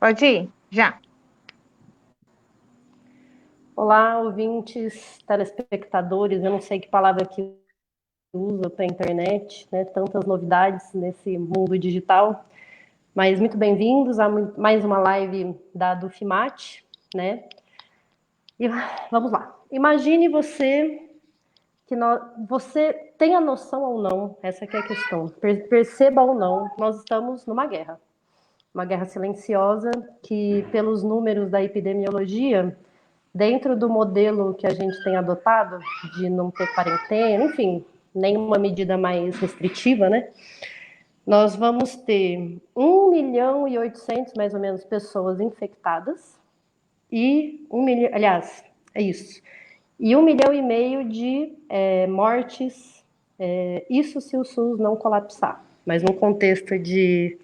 Pode ir? Já. Olá, ouvintes, telespectadores, eu não sei que palavra que usa para a internet, né? Tantas novidades nesse mundo digital, mas muito bem-vindos a mais uma live da Dufimate, né? E vamos lá. Imagine você tem a noção ou não, essa que é a questão, perceba ou não, nós estamos numa guerra. Uma guerra silenciosa que, pelos números da epidemiologia, dentro do modelo que a gente tem adotado, de não ter quarentena, enfim, nenhuma medida mais restritiva, né? Nós vamos ter 1.800.000, mais ou menos, pessoas infectadas e 1 milhão, aliás, é isso, e 1,5 milhão de mortes, isso se o SUS não colapsar. Mas no contexto de,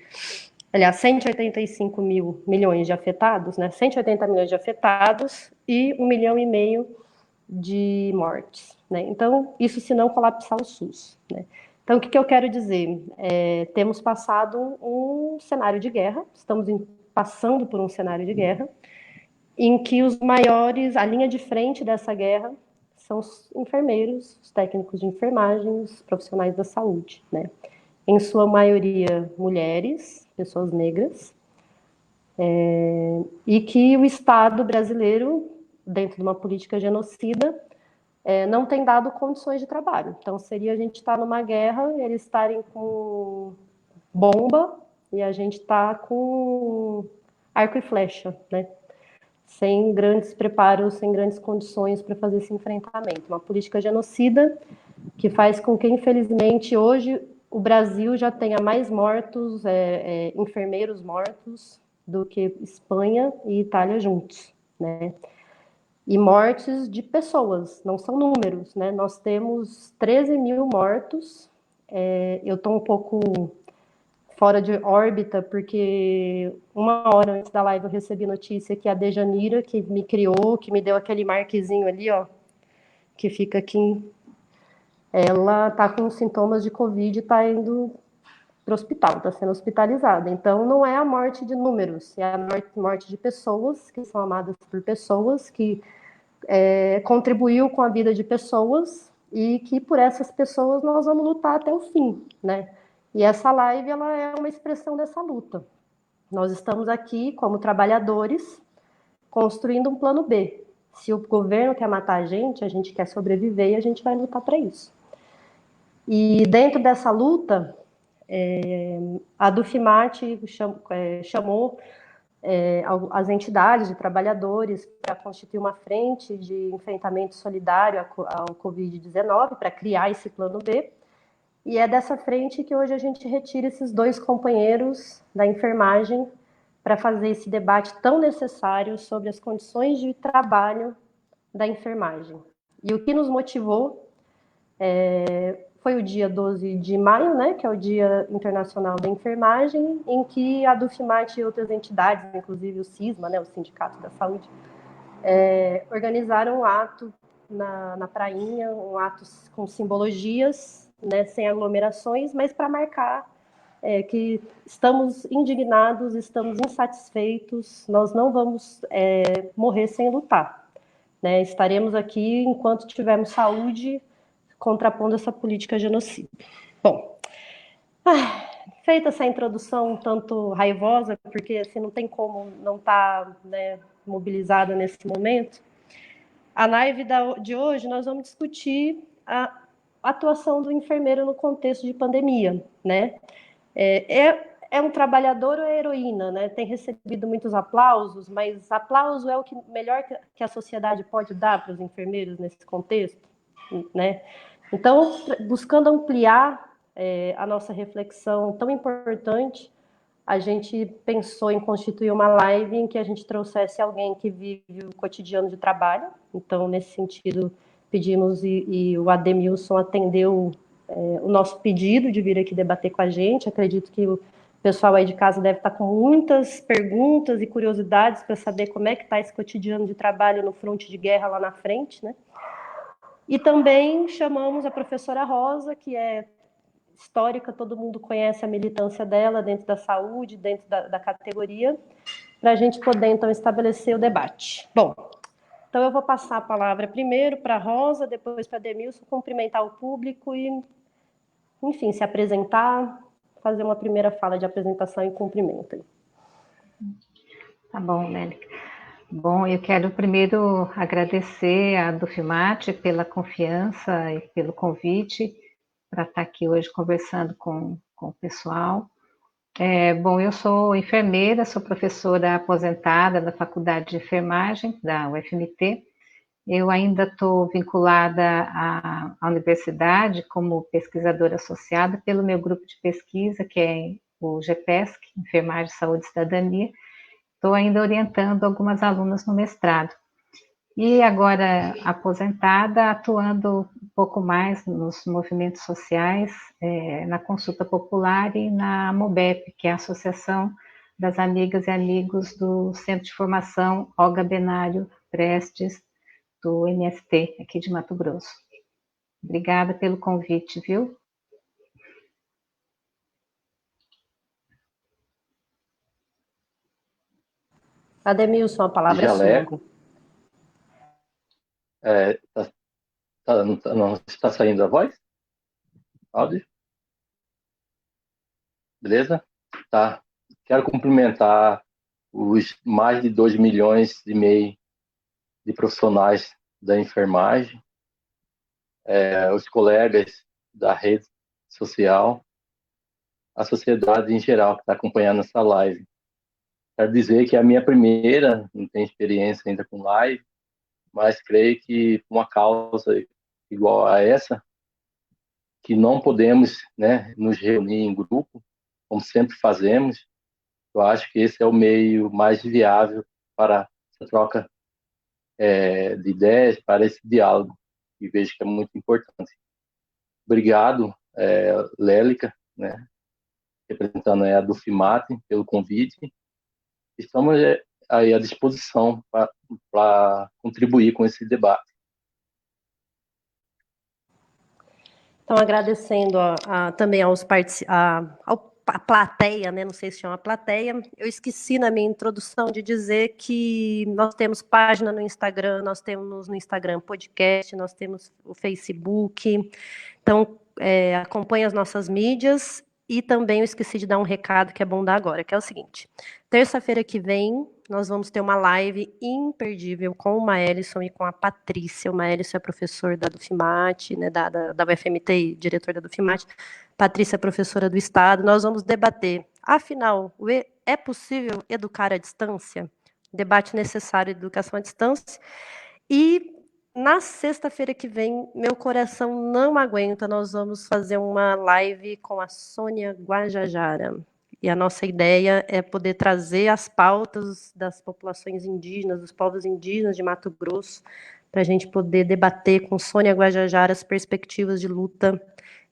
aliás, 185 mil milhões de afetados, né? 180 milhões de afetados e 1,5 milhão de mortes, né? Então, isso se não colapsar o SUS, né? Então, o que eu quero dizer? Temos passado um cenário de guerra, estamos passando por um cenário de guerra, em que os maiores, a linha de frente dessa guerra são os enfermeiros, os técnicos de enfermagem, os profissionais da saúde, né? Em sua maioria mulheres, pessoas negras, e que o Estado brasileiro, dentro de uma política genocida, não tem dado condições de trabalho. Então, seria a gente estar numa guerra, eles estarem com bomba e a gente está com arco e flecha, né? Sem grandes preparos, sem grandes condições para fazer esse enfrentamento. Uma política genocida que faz com que, infelizmente, hoje o Brasil já tenha mais mortos, enfermeiros mortos, do que Espanha e Itália juntos, né? E mortes de pessoas, não são números, né? Nós temos 13 mil mortos. Eu estou um pouco fora de órbita, porque uma hora antes da live eu recebi notícia que a Dejanira, que me criou, que me deu aquele marquezinho ali, ó, que fica aqui, ela está com sintomas de Covid e está indo para o hospital, está sendo hospitalizada. Então, não é a morte de números, é a morte de pessoas que são amadas por pessoas, que contribuiu com a vida de pessoas e que por essas pessoas nós vamos lutar até o fim, né? E essa live ela é uma expressão dessa luta. Nós estamos aqui como trabalhadores construindo um plano B. Se o governo quer matar a gente quer sobreviver e a gente vai lutar para isso. E dentro dessa luta, a Dufimate chamou as entidades de trabalhadores para constituir uma frente de enfrentamento solidário ao Covid-19, para criar esse plano B. E é dessa frente que hoje a gente retira esses dois companheiros da enfermagem para fazer esse debate tão necessário sobre as condições de trabalho da enfermagem. E o que nos motivou foi o dia 12 de maio, né, que é o Dia Internacional da Enfermagem, em que a Dufimate e outras entidades, inclusive o CISMA, né, o Sindicato da Saúde, organizaram um ato na prainha, um ato com simbologias, né, sem aglomerações, mas para marcar que estamos indignados, estamos insatisfeitos, nós não vamos morrer sem lutar, né? Estaremos aqui enquanto tivermos saúde, contrapondo essa política genocida. Bom, feita essa introdução um tanto raivosa, porque assim não tem como não estar, né, mobilizada nesse momento, a live de hoje nós vamos discutir a atuação do enfermeiro no contexto de pandemia, né? É um trabalhador ou é heroína, né? Tem recebido muitos aplausos, mas aplauso é o que melhor que a sociedade pode dar para os enfermeiros nesse contexto, né? Então, buscando ampliar a nossa reflexão tão importante, a gente pensou em constituir uma live em que a gente trouxesse alguém que vive o cotidiano de trabalho. Então, nesse sentido, pedimos e o Ademilson atendeu o nosso pedido de vir aqui debater com a gente. Acredito que o pessoal aí de casa deve estar com muitas perguntas e curiosidades para saber como é que está esse cotidiano de trabalho no fronte de guerra lá na frente, né? E também chamamos a professora Rosa, que é histórica, todo mundo conhece a militância dela dentro da saúde, dentro da categoria, para a gente poder, então, estabelecer o debate. Bom, então eu vou passar a palavra primeiro para a Rosa, depois para a Demilson, cumprimentar o público e, enfim, se apresentar, fazer uma primeira fala de apresentação e cumprimento. Tá bom, Lélica. Bom, eu quero primeiro agradecer a Dufimate pela confiança e pelo convite para estar aqui hoje conversando com o pessoal. Bom, eu sou enfermeira, sou professora aposentada da Faculdade de Enfermagem da UFMT. Eu ainda estou vinculada à universidade como pesquisadora associada pelo meu grupo de pesquisa, que é o GPESC, Enfermagem, Saúde e Cidadania. Estou ainda orientando algumas alunas no mestrado. E agora, aposentada, atuando um pouco mais nos movimentos sociais, na consulta popular e na MOBEP, que é a Associação das Amigas e Amigos do Centro de Formação Olga Benário Prestes, do MST, aqui de Mato Grosso. Obrigada pelo convite, viu? Ademilson, a palavra é sua. Não está saindo a voz? Áudio? Beleza? Tá. Quero cumprimentar os mais de 2,5 milhões de profissionais da enfermagem, os colegas da rede social, a sociedade em geral que está acompanhando essa live. Quero dizer que é a minha primeira, não tenho experiência ainda com live, mas creio que uma causa igual a essa, que não podemos, né, nos reunir em grupo, como sempre fazemos, eu acho que esse é o meio mais viável para essa troca de ideias, para esse diálogo, e vejo que é muito importante. Obrigado, Lélica, né, representando a Dufimate, pelo convite. Estamos aí à disposição para contribuir com esse debate. Então, agradecendo também aos a plateia, né? Não sei se chama plateia. Eu esqueci na minha introdução de dizer que nós temos página no Instagram, nós temos no Instagram podcast, nós temos o Facebook. Então, acompanhe as nossas mídias. E também eu esqueci de dar um recado que é bom dar agora, que é o seguinte. Terça-feira que vem, nós vamos ter uma live imperdível com o Maelson e com a Patrícia. O Maelson é professor da Dufimate, né, da UFMT e diretor da Dufimate. Patrícia é professora do Estado. Nós vamos debater, afinal, é possível educar à distância? Debate necessário de educação à distância. E na sexta-feira que vem, meu coração não aguenta, nós vamos fazer uma live com a Sônia Guajajara. E a nossa ideia é poder trazer as pautas das populações indígenas, dos povos indígenas de Mato Grosso, para a gente poder debater com Sônia Guajajara as perspectivas de luta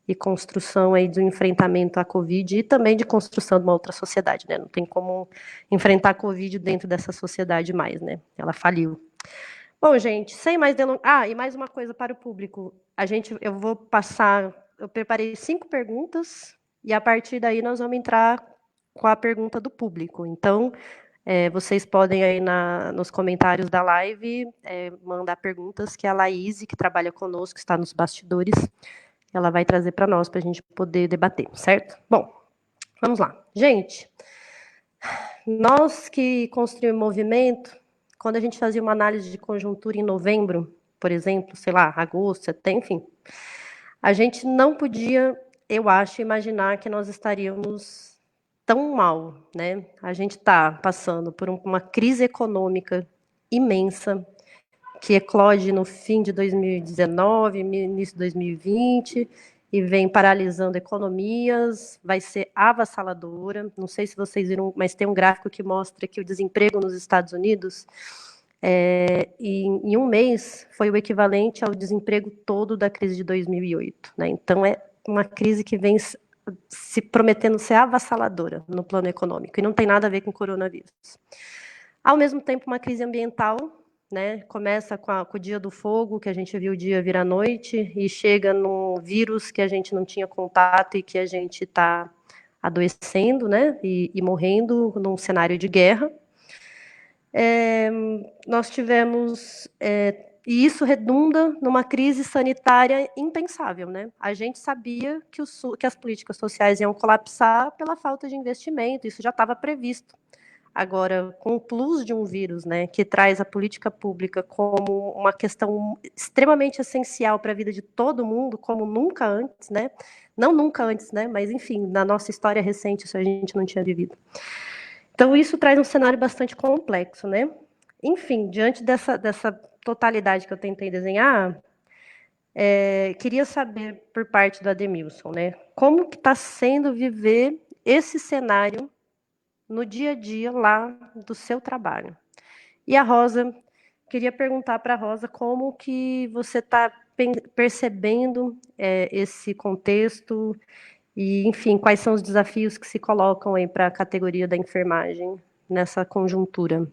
e construção aí do enfrentamento à Covid e também de construção de uma outra sociedade, né? Não tem como enfrentar a Covid dentro dessa sociedade mais, né? Ela faliu. Bom, gente, sem mais delongas... e mais uma coisa para o público. Eu vou passar... Eu preparei 5 perguntas e, a partir daí, nós vamos entrar com a pergunta do público. Então, vocês podem aí nos comentários da live mandar perguntas que a Laís, que trabalha conosco, que está nos bastidores, ela vai trazer para nós, para a gente poder debater, certo? Bom, vamos lá. Gente, nós que construímos movimento... Quando a gente fazia uma análise de conjuntura em novembro, por exemplo, sei lá, agosto, setembro, enfim, a gente não podia, eu acho, imaginar que nós estaríamos tão mal, né? A gente está passando por uma crise econômica imensa, que eclode no fim de 2019, início de 2020, e vem paralisando economias, vai ser avassaladora. Não sei se vocês viram, mas tem um gráfico que mostra que o desemprego nos Estados Unidos, em um mês, foi o equivalente ao desemprego todo da crise de 2008. Né? Então, é uma crise que vem se prometendo ser avassaladora no plano econômico, e não tem nada a ver com o coronavírus. Ao mesmo tempo, uma crise ambiental, né? Começa com o Dia do Fogo, que a gente viu o dia virar noite, e chega num vírus que a gente não tinha contato e que a gente está adoecendo, né? E morrendo num cenário de guerra. Nós tivemos, e isso redunda numa crise sanitária impensável, né? A gente sabia que as políticas sociais iam colapsar pela falta de investimento, isso já estava previsto. Agora, com o plus de um vírus, né, que traz a política pública como uma questão extremamente essencial para a vida de todo mundo, como nunca antes, né? Não nunca antes, né? Mas, enfim, na nossa história recente, isso a gente não tinha vivido. Então, isso traz um cenário bastante complexo, né? Enfim, diante dessa totalidade que eu tentei desenhar, queria saber, por parte do Ademilson, né, como que está sendo viver esse cenário no dia a dia lá do seu trabalho. E a Rosa, queria perguntar para a Rosa como que você está percebendo esse contexto e, enfim, quais são os desafios que se colocam aí para a categoria da enfermagem nessa conjuntura.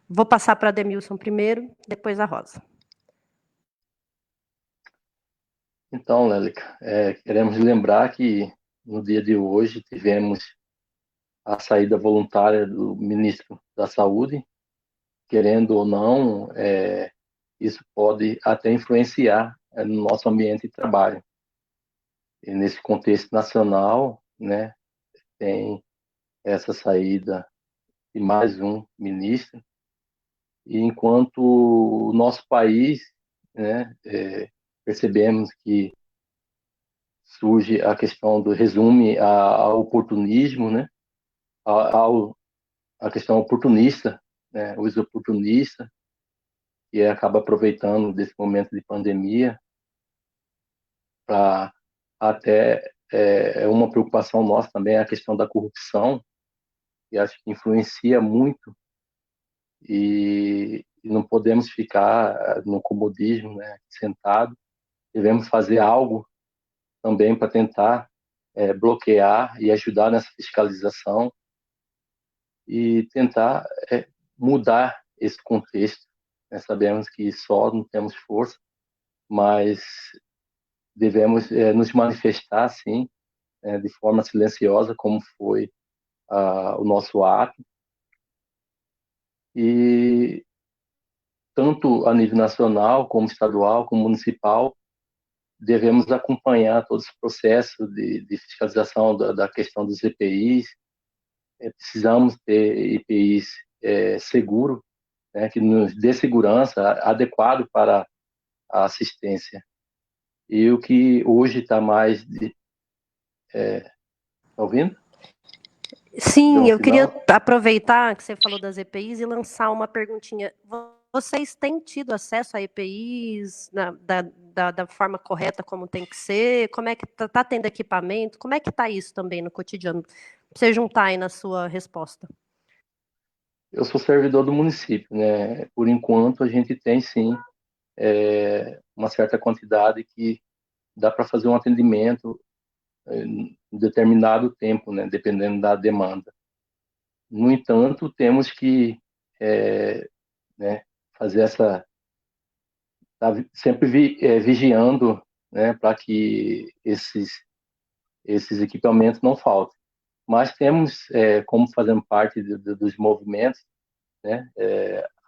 Vou passar para a Ademilson primeiro, depois a Rosa. Então, Lélica, queremos lembrar que no dia de hoje tivemos a saída voluntária do ministro da Saúde. Querendo ou não, isso pode até influenciar no nosso ambiente de trabalho. E nesse contexto nacional, né, tem essa saída de mais um ministro, e enquanto o nosso país, né, percebemos que surge a questão do resume ao oportunismo, né, a questão oportunista, né, os oportunistas, que acaba aproveitando desse momento de pandemia para até uma preocupação nossa também é a questão da corrupção, que acho que influencia muito, e não podemos ficar no comodismo, né, sentado. Devemos fazer algo também para tentar bloquear e ajudar nessa fiscalização e tentar mudar esse contexto. Sabemos que só não temos força, mas devemos nos manifestar, sim, de forma silenciosa, como foi o nosso ato. E tanto a nível nacional, como estadual, como municipal, devemos acompanhar todos os processos de fiscalização da questão dos EPIs. Precisamos ter EPIs seguros, né, que nos dê segurança adequado para a assistência. E o que hoje está mais tá ouvindo? Sim, eu queria aproveitar que você falou das EPIs e lançar uma perguntinha. Vocês têm tido acesso a EPIs da forma correta, como tem que ser? Como é que está tendo equipamento? Como é que está isso também no cotidiano? Pra você juntar aí na sua resposta. Eu sou servidor do município, né? Por enquanto, a gente tem, sim, uma certa quantidade que dá para fazer um atendimento em determinado tempo, né? Dependendo da demanda. No entanto, temos que né, fazer tá sempre vigiando, né, para que esses equipamentos não faltem. Mas temos, como fazendo parte dos movimentos, né,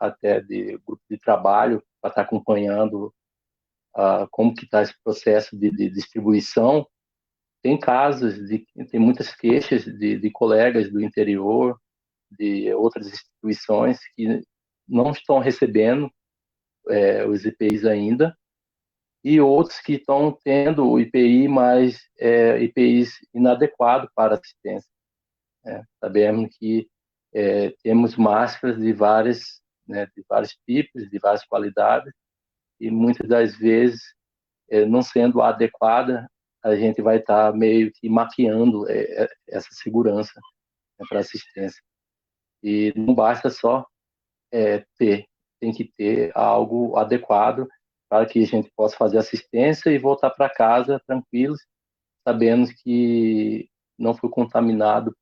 até de grupo de trabalho, para estar acompanhando como que está esse processo de distribuição. Tem casos, tem muitas queixas de colegas do interior, de outras instituições que não estão recebendo os IPIs ainda, e outros que estão tendo o IPI, mas IPIs inadequado para assistência. Sabemos que temos máscaras de várias, né, de vários tipos, de várias qualidades, e muitas das vezes, não sendo adequada, a gente vai estar meio que maquiando essa segurança, né, para assistência. E não basta só tem que ter algo adequado para que a gente possa fazer assistência e voltar para casa tranquilos, sabendo que não foi contaminado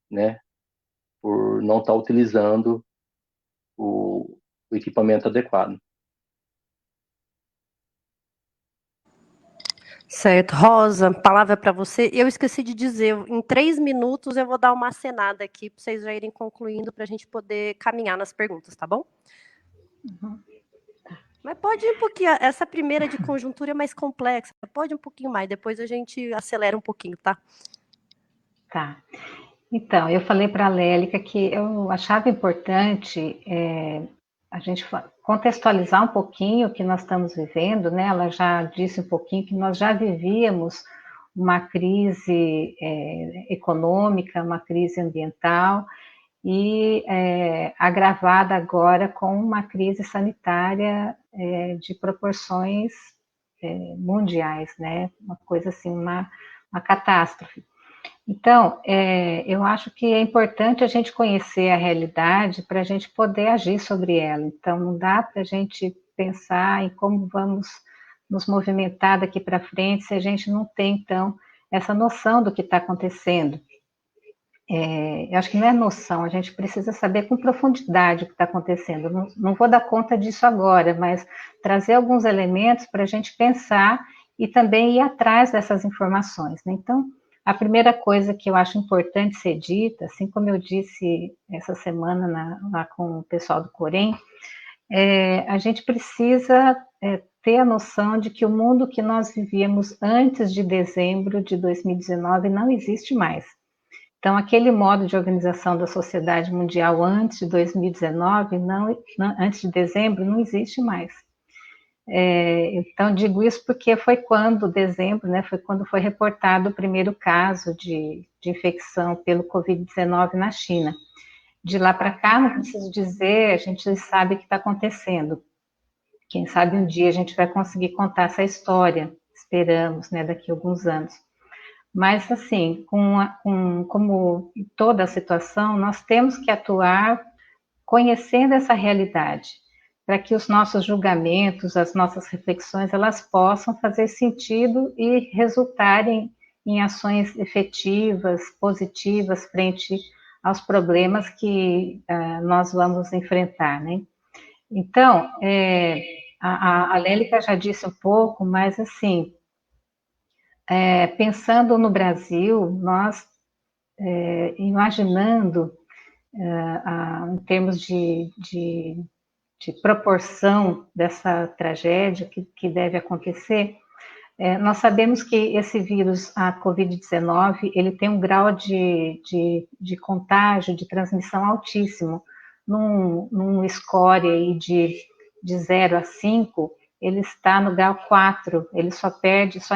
né, por não estar utilizando o equipamento adequado. Certo. Rosa, palavra para você. Eu esqueci de dizer, em 3 minutos eu vou dar uma acenada aqui para vocês já irem concluindo para a gente poder caminhar nas perguntas, tá bom? Uhum. Mas pode ir um pouquinho, essa primeira de conjuntura é mais complexa, pode um pouquinho mais, depois a gente acelera um pouquinho, tá? Tá. Então, eu falei para a Lélica que eu achava importante a gente contextualizar um pouquinho o que nós estamos vivendo, né? Ela já disse um pouquinho que nós já vivíamos uma crise econômica, uma crise ambiental e agravada agora com uma crise sanitária de proporções mundiais, né? Uma coisa assim, uma catástrofe. Então, eu acho que é importante a gente conhecer a realidade para a gente poder agir sobre ela. Então, não dá para a gente pensar em como vamos nos movimentar daqui para frente se a gente não tem, então, essa noção do que está acontecendo. Eu acho que não é noção, a gente precisa saber com profundidade o que está acontecendo. Não vou dar conta disso agora, mas trazer alguns elementos para a gente pensar e também ir atrás dessas informações, né? Então, a primeira coisa que eu acho importante ser dita, assim como eu disse essa semana lá com o pessoal do Corém, a gente precisa ter a noção de que o mundo que nós vivíamos antes de dezembro de 2019 não existe mais. Então, aquele modo de organização da sociedade mundial antes de 2019, antes de dezembro, não existe mais. Então, digo isso porque foi quando, dezembro, né, foi quando foi reportado o primeiro caso de infecção pelo Covid-19 na China. De lá para cá, não preciso dizer, a gente sabe o que está acontecendo. Quem sabe um dia a gente vai conseguir contar essa história, esperamos, né, daqui a alguns anos. Mas, assim, como toda a situação, nós temos que atuar conhecendo essa realidade, para que os nossos julgamentos, as nossas reflexões, elas possam fazer sentido e resultarem em ações efetivas, positivas, frente aos problemas que nós vamos enfrentar, né? Então, a Lélica já disse um pouco, mas, assim, pensando no Brasil, nós imaginando em termos de proporção dessa tragédia que deve acontecer, nós sabemos que esse vírus, a Covid-19, ele tem um grau de contágio, de transmissão altíssimo. Num score aí de 0 a 5, ele está no grau 4, ele só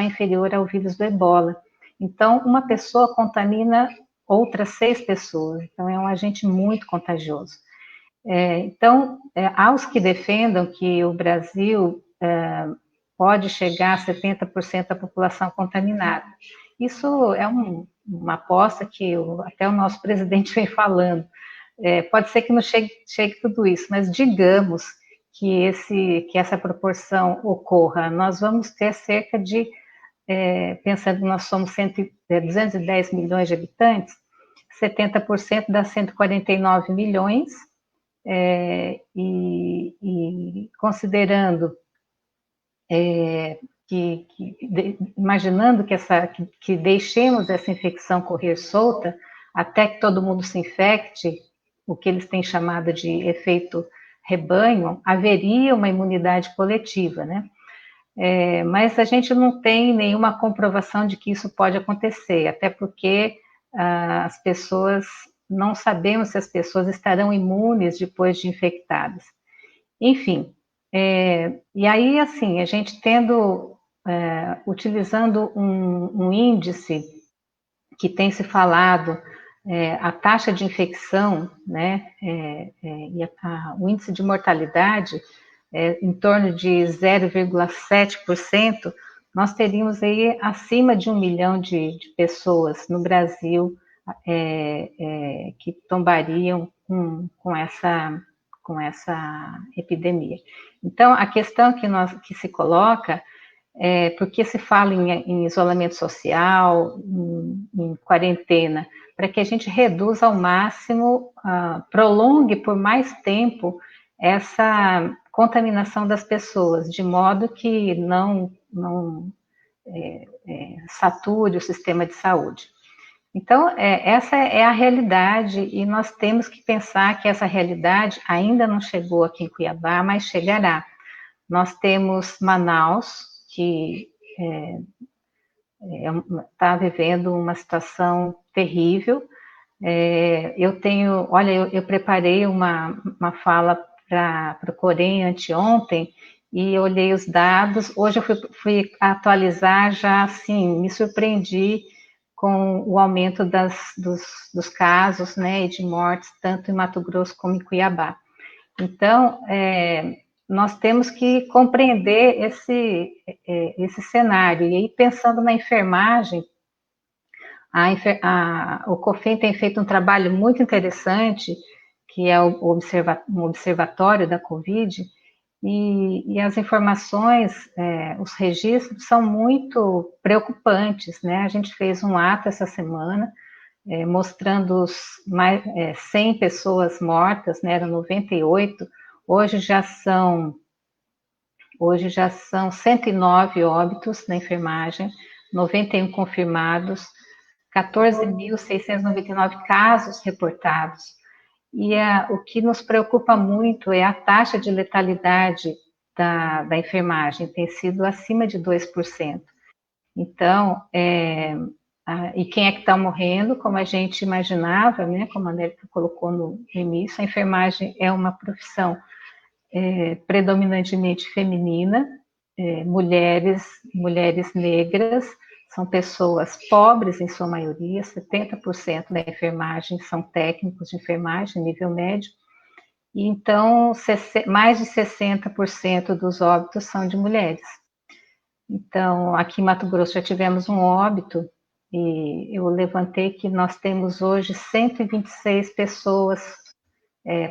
inferior ao vírus do Ebola. Então, uma pessoa contamina outras 6 pessoas, então é um agente muito contagioso. Então, aos que defendam que o Brasil pode chegar a 70% da população contaminada, isso é uma aposta que até o nosso presidente vem falando. Pode ser que não chegue tudo isso, mas digamos que essa proporção ocorra, nós vamos ter cerca de, pensando que nós somos 210 milhões de habitantes, 70% dá 149 milhões, e considerando imaginando que deixemos essa infecção correr solta até que todo mundo se infecte, o que eles têm chamado de efeito rebanho, haveria uma imunidade coletiva, né? Mas a gente não tem nenhuma comprovação de que isso pode acontecer, até porque as pessoas, não sabemos se as pessoas estarão imunes depois de infectadas. Enfim, e aí, assim, a gente utilizando um índice que tem se falado, a taxa de infecção, né, e o índice de mortalidade, em torno de 0,7%, nós teríamos aí acima de 1 milhão de pessoas no Brasil que tombariam com essa epidemia. Então, a questão que se coloca porque se fala em isolamento social, em quarentena, para que a gente reduza ao máximo, prolongue por mais tempo essa contaminação das pessoas, de modo que não sature o sistema de saúde. Então, essa é a realidade e nós temos que pensar que essa realidade ainda não chegou aqui em Cuiabá, mas chegará. Nós temos Manaus, que está vivendo uma situação terrível. Eu preparei uma fala para o Corém anteontem e olhei os dados. Hoje eu fui atualizar, já assim, me surpreendi com o aumento dos casos, né, e de mortes, tanto em Mato Grosso como em Cuiabá. Então, nós temos que compreender esse cenário. E aí, pensando na enfermagem, o COFEN tem feito um trabalho muito interessante, que é um observatório da Covid, e as informações, os registros são muito preocupantes, né? A gente fez um ato essa semana, mostrando 100 pessoas mortas, né? Eram 98, hoje já são 109 óbitos na enfermagem, 91 confirmados, 14.699 casos reportados. E o que nos preocupa muito é a taxa de letalidade da enfermagem, tem sido acima de 2%. Então, e quem é que está morrendo? Como a gente imaginava, né, como a Nélica colocou no início, a enfermagem é uma profissão predominantemente feminina, mulheres negras, são pessoas pobres em sua maioria, 70% da enfermagem são técnicos de enfermagem, nível médio, e então mais de 60% dos óbitos são de mulheres. Então, aqui em Mato Grosso já tivemos um óbito, e eu levantei que nós temos hoje 126 pessoas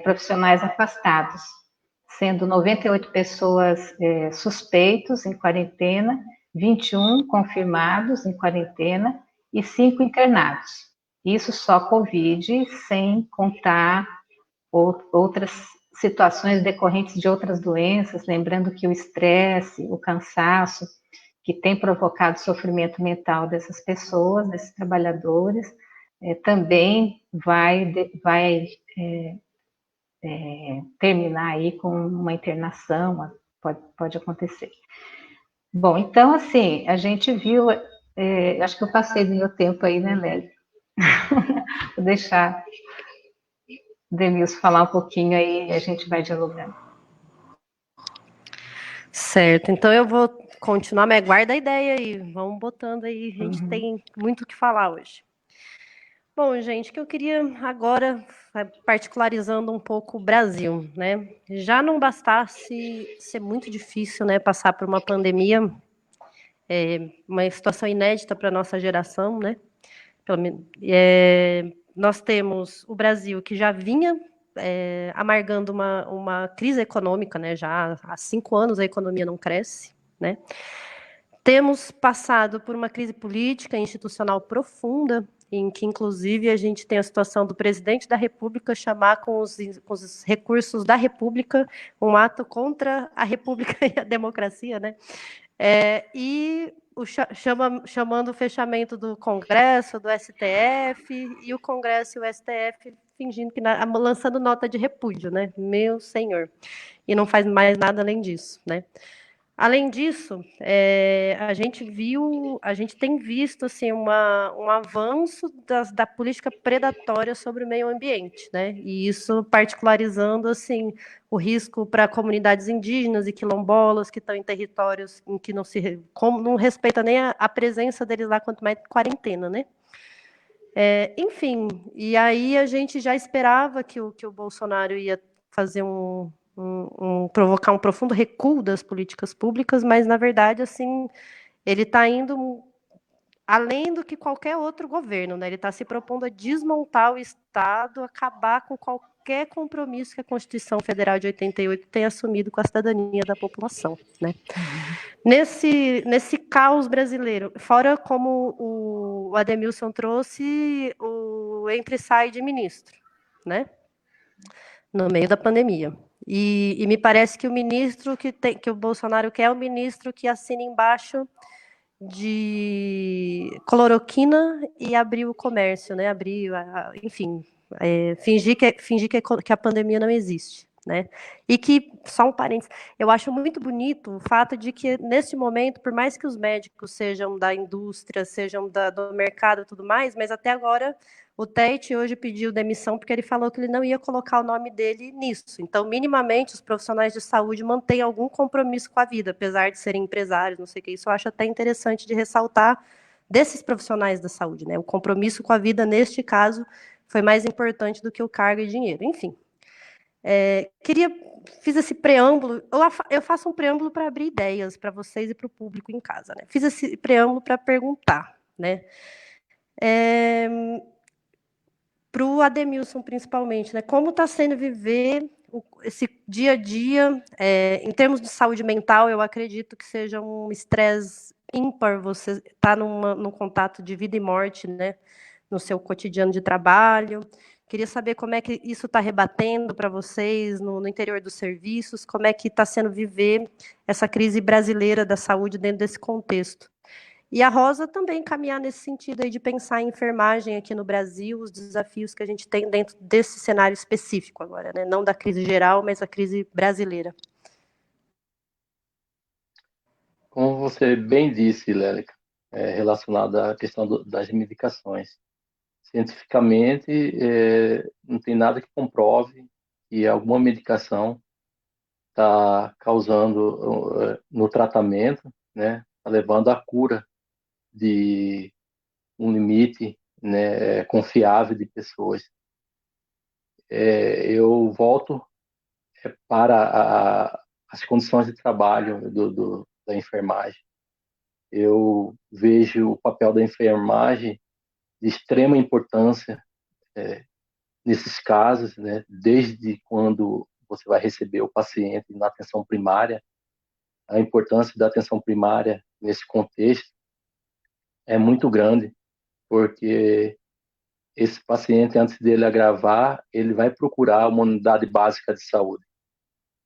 profissionais afastados, sendo 98 pessoas suspeitos em quarentena, 21 confirmados em quarentena e 5 internados. Isso só Covid, sem contar outras situações decorrentes de outras doenças, lembrando que o estresse, o cansaço, que tem provocado sofrimento mental dessas pessoas, desses trabalhadores, também vai terminar aí com uma internação, pode acontecer. Bom, então, assim, a gente viu, acho que eu passei do meu tempo aí, né, Lélia? Vou deixar o Denilson falar um pouquinho aí e a gente vai dialogando. Certo, então eu vou continuar, mas guarda a ideia aí, vamos botando aí, a gente tem muito o que falar hoje. Bom, gente, o que eu queria agora, particularizando um pouco o Brasil, né? Já não bastasse ser muito difícil, né, passar por uma pandemia, uma situação inédita para a nossa geração, né? Nós temos o Brasil que já vinha amargando uma crise econômica, né? Já há 5 anos a economia não cresce, né? Temos passado por uma crise política e institucional profunda, em que, inclusive, a gente tem a situação do presidente da República chamar com os recursos da República um ato contra a República e a democracia, né? Chamando o fechamento do Congresso, do STF, e o Congresso e o STF fingindo que lançando nota de repúdio, né? Meu senhor. E não faz mais nada além disso, né? Além disso, a gente tem visto assim, um avanço da política predatória sobre o meio ambiente, né? E isso particularizando assim, o risco para comunidades indígenas e quilombolas que estão em territórios em que não respeita nem a presença deles lá, quanto mais quarentena, né? Enfim, e aí a gente já esperava que o Bolsonaro ia fazer provocar um profundo recuo das políticas públicas, mas, na verdade, assim, ele está indo além do que qualquer outro governo, né? Ele está se propondo a desmontar o Estado, acabar com qualquer compromisso que a Constituição Federal de 88 tem assumido com a cidadania da população, né? Nesse caos brasileiro, fora como o Ademilson trouxe, o entra e sai de ministro, né? No meio da pandemia. E me parece que o ministro que o Bolsonaro quer é o ministro que assina embaixo de cloroquina e abrir o comércio, né? Abrir, enfim, fingir que a pandemia não existe, né? E que, só um parênteses, eu acho muito bonito o fato de que, nesse momento, por mais que os médicos sejam da indústria, sejam do mercado e tudo mais, mas até agora o Tete hoje pediu demissão porque ele falou que ele não ia colocar o nome dele nisso. Então, minimamente, os profissionais de saúde mantêm algum compromisso com a vida, apesar de serem empresários, não sei o que. Isso eu acho até interessante de ressaltar desses profissionais da saúde, né? O compromisso com a vida, neste caso, foi mais importante do que o cargo e dinheiro. Enfim, fiz esse preâmbulo, eu faço um preâmbulo para abrir ideias para vocês e para o público em casa, né? Fiz esse preâmbulo para perguntar, né? Para o Ademilson, principalmente, né? Como está sendo viver esse dia a dia, em termos de saúde mental, eu acredito que seja um estresse ímpar você estar num contato de vida e morte, né? No seu cotidiano de trabalho. Queria saber como é que isso está rebatendo para vocês no interior dos serviços, como é que está sendo viver essa crise brasileira da saúde dentro desse contexto. E a Rosa também caminhar nesse sentido aí de pensar em enfermagem aqui no Brasil, os desafios que a gente tem dentro desse cenário específico agora, né? Não da crise geral, mas a crise brasileira. Como você bem disse, Lélica, relacionada à questão das medicações. Cientificamente, não tem nada que comprove que alguma medicação está causando no tratamento, né, tá levando à cura de um limite, né, confiável de pessoas. Eu volto para as condições de trabalho da enfermagem. Eu vejo o papel da enfermagem de extrema importância nesses casos, né, desde quando você vai receber o paciente na atenção primária. A importância da atenção primária nesse contexto é muito grande, porque esse paciente, antes dele agravar, ele vai procurar uma unidade básica de saúde.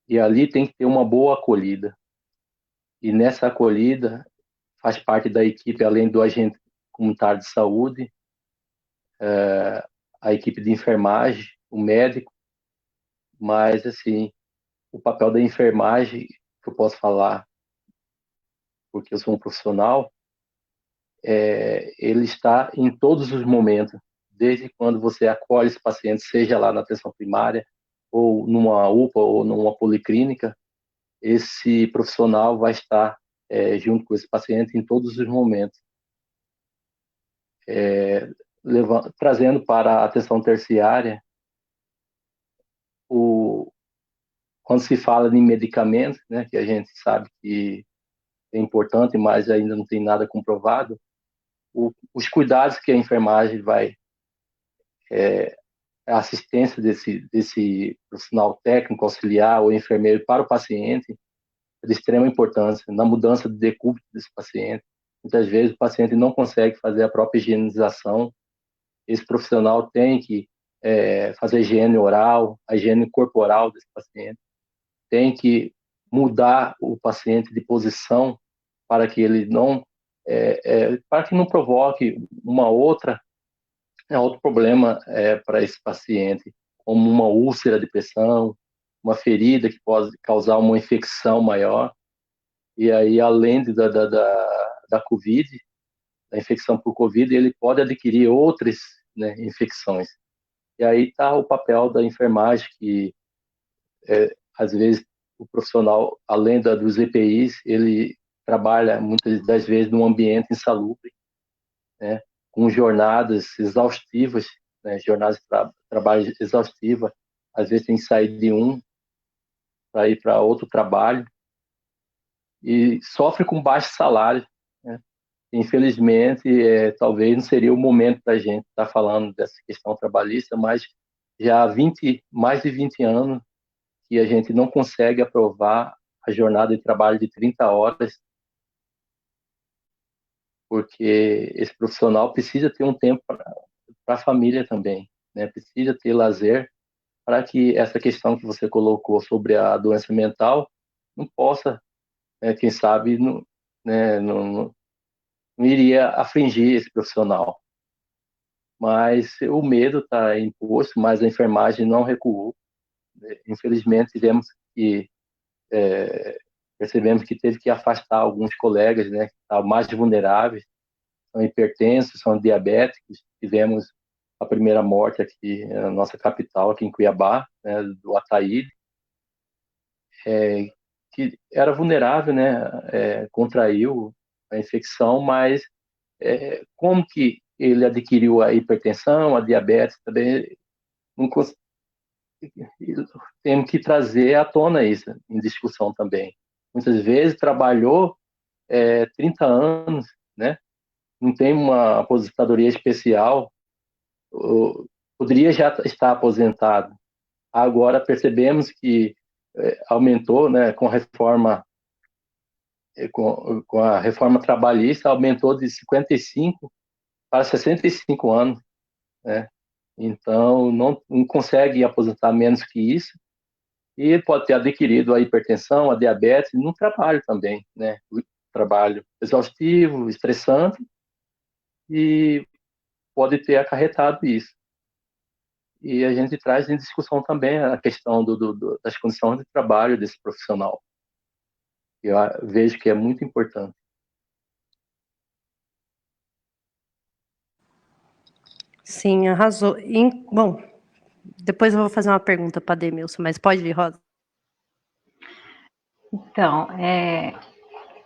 E ali tem que ter uma boa acolhida. E nessa acolhida, faz parte da equipe, além do agente comunitário de saúde, a equipe de enfermagem, o médico, mas, assim, o papel da enfermagem, que eu posso falar, porque eu sou um profissional, ele está em todos os momentos, desde quando você acolhe esse paciente, seja lá na atenção primária, ou numa UPA, ou numa policlínica, esse profissional vai estar junto com esse paciente em todos os momentos. Trazendo para a atenção terciária, quando se fala em medicamentos, né, que a gente sabe que é importante, mas ainda não tem nada comprovado, os cuidados que a enfermagem vai, a assistência desse profissional técnico, auxiliar ou enfermeiro para o paciente é de extrema importância na mudança de decúbito desse paciente. Muitas vezes o paciente não consegue fazer a própria higienização. Esse profissional tem que fazer higiene oral, a higiene corporal desse paciente, tem que mudar o paciente de posição para que ele não para que não provoque outro problema para esse paciente, como uma úlcera de pressão, uma ferida que pode causar uma infecção maior. E aí, além da COVID, da infecção por COVID, ele pode adquirir outras, né, infecções. E aí está o papel da enfermagem, que às vezes o profissional, além dos EPIs, ele trabalha muitas das vezes num ambiente insalubre, né, com jornadas exaustivas, né, jornadas de trabalho exaustivas, às vezes tem que sair de um para ir para outro trabalho, e sofre com baixo salário, né? Infelizmente, talvez não seria o momento da gente estar falando dessa questão trabalhista, mas já há mais de 20 anos que a gente não consegue aprovar a jornada de trabalho de 30 horas, porque esse profissional precisa ter um tempo para a família também, né? Precisa ter lazer para que essa questão que você colocou sobre a doença mental não possa, quem sabe, não iria afligir esse profissional. Mas o medo está imposto, mas a enfermagem não recuou. Infelizmente, percebemos que teve que afastar alguns colegas, né, que estavam mais vulneráveis, são hipertensos, são diabéticos. Tivemos a primeira morte aqui na nossa capital, aqui em Cuiabá, né, do Ataíde, que era vulnerável, né, contraiu a infecção, mas como que ele adquiriu a hipertensão, a diabetes também, não temos que trazer à tona isso em discussão também. Muitas vezes trabalhou 30 anos, né? Não tem uma aposentadoria especial, poderia já estar aposentado. Agora percebemos que aumentou, né, com a reforma trabalhista, aumentou de 55 para 65 anos, né? Então, não consegue aposentar menos que isso, e ele pode ter adquirido a hipertensão, a diabetes, no trabalho também, né? O trabalho exaustivo, estressante, e pode ter acarretado isso. E a gente traz em discussão também a questão das condições de trabalho desse profissional. Eu vejo que é muito importante. Sim, arrasou. Bom, depois eu vou fazer uma pergunta para a Demilson, mas pode ir, Rosa. Então,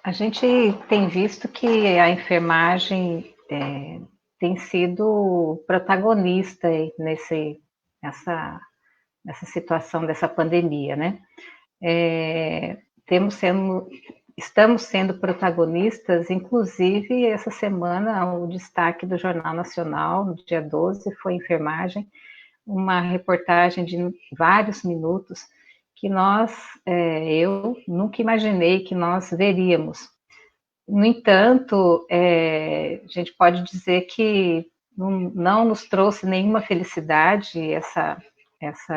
a gente tem visto que a enfermagem tem sido protagonista nessa situação dessa pandemia, né? Estamos sendo protagonistas, inclusive essa semana o destaque do Jornal Nacional, no dia 12, foi enfermagem, uma reportagem de vários minutos que eu nunca imaginei que nós veríamos. No entanto, a gente pode dizer que não nos trouxe nenhuma felicidade essa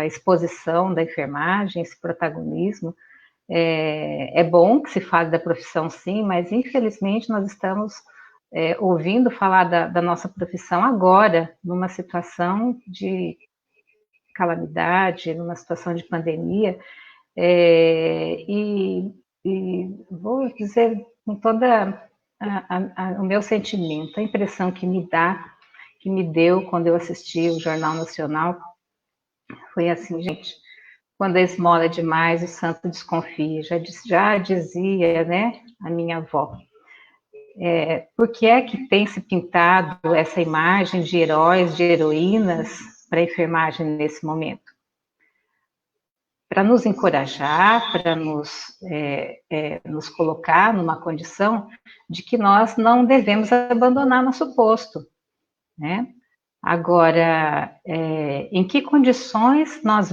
exposição da enfermagem, esse protagonismo. É bom que se fale da profissão, sim, mas infelizmente nós estamos ouvindo falar da nossa profissão agora, numa situação de calamidade, numa situação de pandemia, e vou dizer com toda o meu sentimento, a impressão que me deu quando eu assisti o Jornal Nacional, foi assim, gente, quando a esmola é demais, o santo desconfia, já dizia, né, a minha avó. Por que é que tem se pintado essa imagem de heróis, de heroínas para a enfermagem nesse momento? Para nos encorajar, para nos colocar numa condição de que nós não devemos abandonar nosso posto, né? Agora, em que condições nós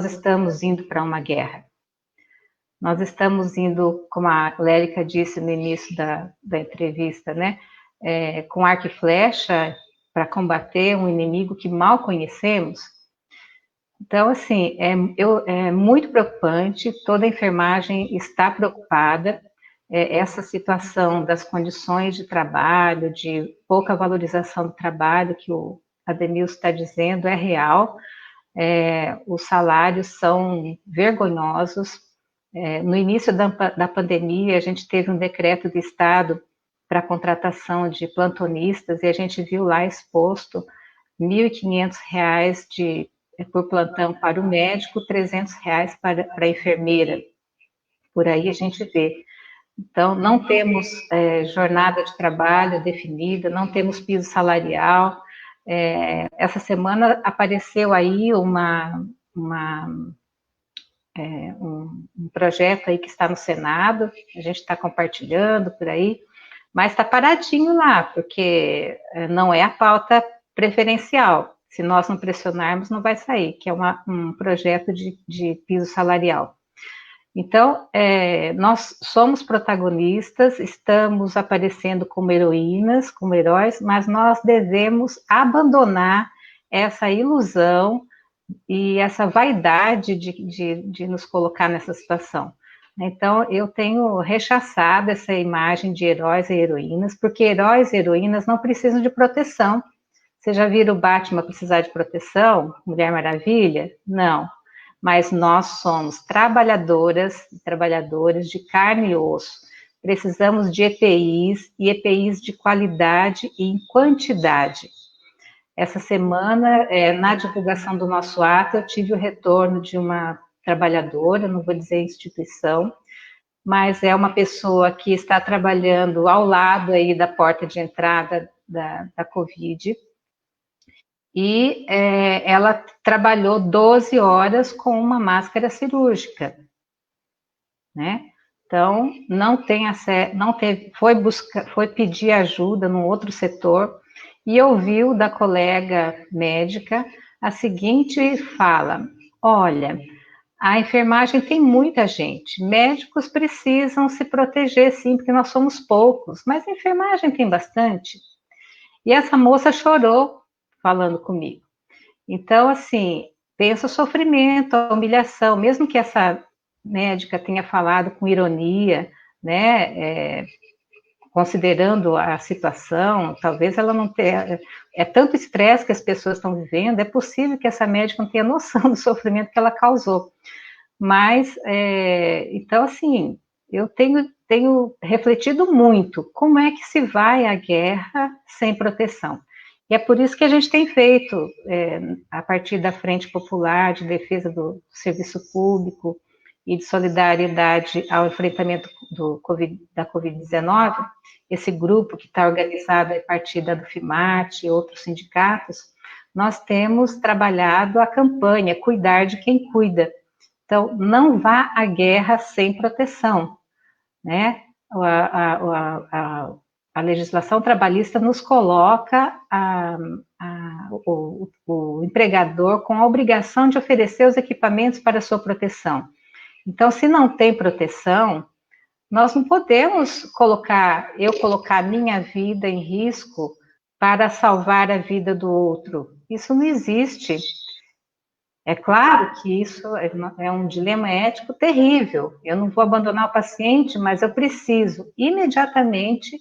estamos indo para uma guerra? Nós estamos indo, como a Lérica disse no início da entrevista, né? Com arco e flecha para combater um inimigo que mal conhecemos. Então, assim, é muito preocupante, toda a enfermagem está preocupada, essa situação das condições de trabalho, de pouca valorização do trabalho, que o Ademilson está dizendo, é real, os salários são vergonhosos. No início da pandemia, a gente teve um decreto do Estado para a contratação de plantonistas, e a gente viu lá exposto R$ 1.500 por plantão para o médico, R$ 300 para a enfermeira. Por aí a gente vê. Então, não temos jornada de trabalho definida, não temos piso salarial. Essa semana apareceu aí um projeto aí que está no Senado, a gente está compartilhando por aí, mas está paradinho lá, porque não é a pauta preferencial. Se nós não pressionarmos, não vai sair, que é um projeto de piso salarial. Então, nós somos protagonistas, estamos aparecendo como heroínas, como heróis, mas nós devemos abandonar essa ilusão e essa vaidade de nos colocar nessa situação. Então, eu tenho rechaçado essa imagem de heróis e heroínas, porque heróis e heroínas não precisam de proteção. Você já viram o Batman precisar de proteção? Mulher Maravilha? Não. Mas nós somos trabalhadoras e trabalhadores de carne e osso. Precisamos de EPIs e EPIs de qualidade e em quantidade. Essa semana, na divulgação do nosso ato, eu tive o retorno de uma trabalhadora, não vou dizer instituição, mas é uma pessoa que está trabalhando ao lado aí da porta de entrada da Covid, e ela trabalhou 12 horas com uma máscara cirúrgica, né? Então, não tem acesso, não teve, foi pedir ajuda num outro setor, e ouviu da colega médica a seguinte fala: olha, a enfermagem tem muita gente, médicos precisam se proteger sim, porque nós somos poucos, mas a enfermagem tem bastante. E essa moça chorou falando comigo. Então, assim, pensa o sofrimento, a humilhação, mesmo que essa médica tenha falado com ironia, né, considerando a situação, talvez ela não tenha, é tanto estresse que as pessoas estão vivendo, é possível que essa médica não tenha noção do sofrimento que ela causou. Mas, então, assim, eu tenho refletido muito como é que se vai à guerra sem proteção. E é por isso que a gente tem feito, a partir da Frente Popular de Defesa do Serviço Público e de solidariedade ao enfrentamento da Covid-19, esse grupo que está organizado a partir da Dufimate e outros sindicatos, nós temos trabalhado a campanha Cuidar de Quem Cuida. Então, não vá à guerra sem proteção, né? A legislação trabalhista nos coloca o empregador com a obrigação de oferecer os equipamentos para sua proteção. Então, se não tem proteção, nós não podemos colocar a minha vida em risco para salvar a vida do outro. Isso não existe. É claro que isso é um dilema ético terrível. Eu não vou abandonar o paciente, mas eu preciso imediatamente,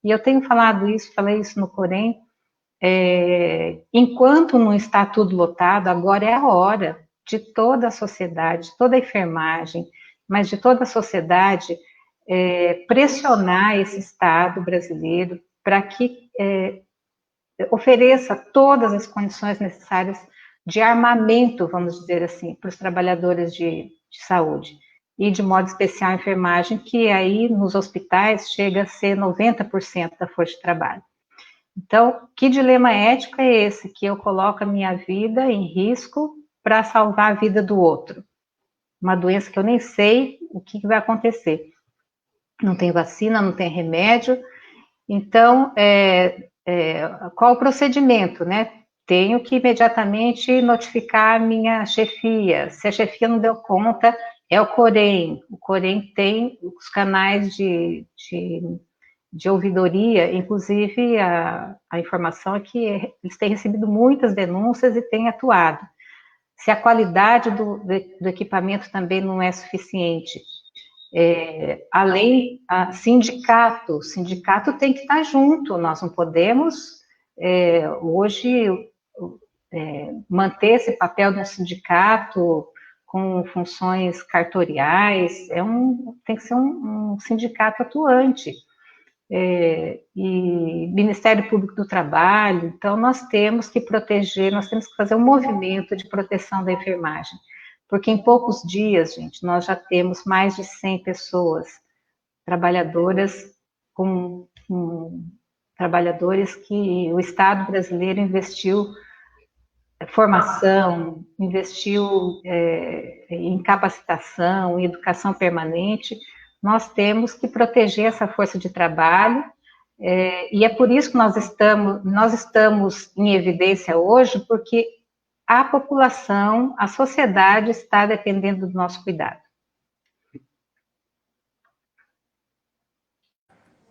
e eu tenho falei isso no Corém, enquanto não está tudo lotado, agora é a hora de toda a sociedade, toda a enfermagem, mas de toda a sociedade, pressionar esse Estado brasileiro para que ofereça todas as condições necessárias de armamento, vamos dizer assim, para os trabalhadores de saúde, e de modo especial a enfermagem, que aí nos hospitais chega a ser 90% da força de trabalho. Então, que dilema ético é esse, que eu coloco a minha vida em risco para salvar a vida do outro? Uma doença que eu nem sei o que vai acontecer. Não tem vacina, não tem remédio. Então, qual o procedimento, né? Tenho que imediatamente notificar a minha chefia. Se a chefia não deu conta, é o Corém. O Corém tem os canais de ouvidoria, inclusive a informação é que eles têm recebido muitas denúncias e têm atuado. Se a qualidade do equipamento também não é suficiente, sindicato tem que estar junto, nós não podemos hoje manter esse papel do sindicato com funções cartoriais, tem que ser um sindicato atuante. E Ministério Público do Trabalho, então nós temos que proteger, nós temos que fazer um movimento de proteção da enfermagem, porque em poucos dias, gente, nós já temos mais de 100 pessoas trabalhadoras trabalhadores que o Estado brasileiro investiu formação, investiu em capacitação, em educação permanente. Nós temos que proteger essa força de trabalho, e é por isso que nós estamos em evidência hoje, porque a população, a sociedade está dependendo do nosso cuidado.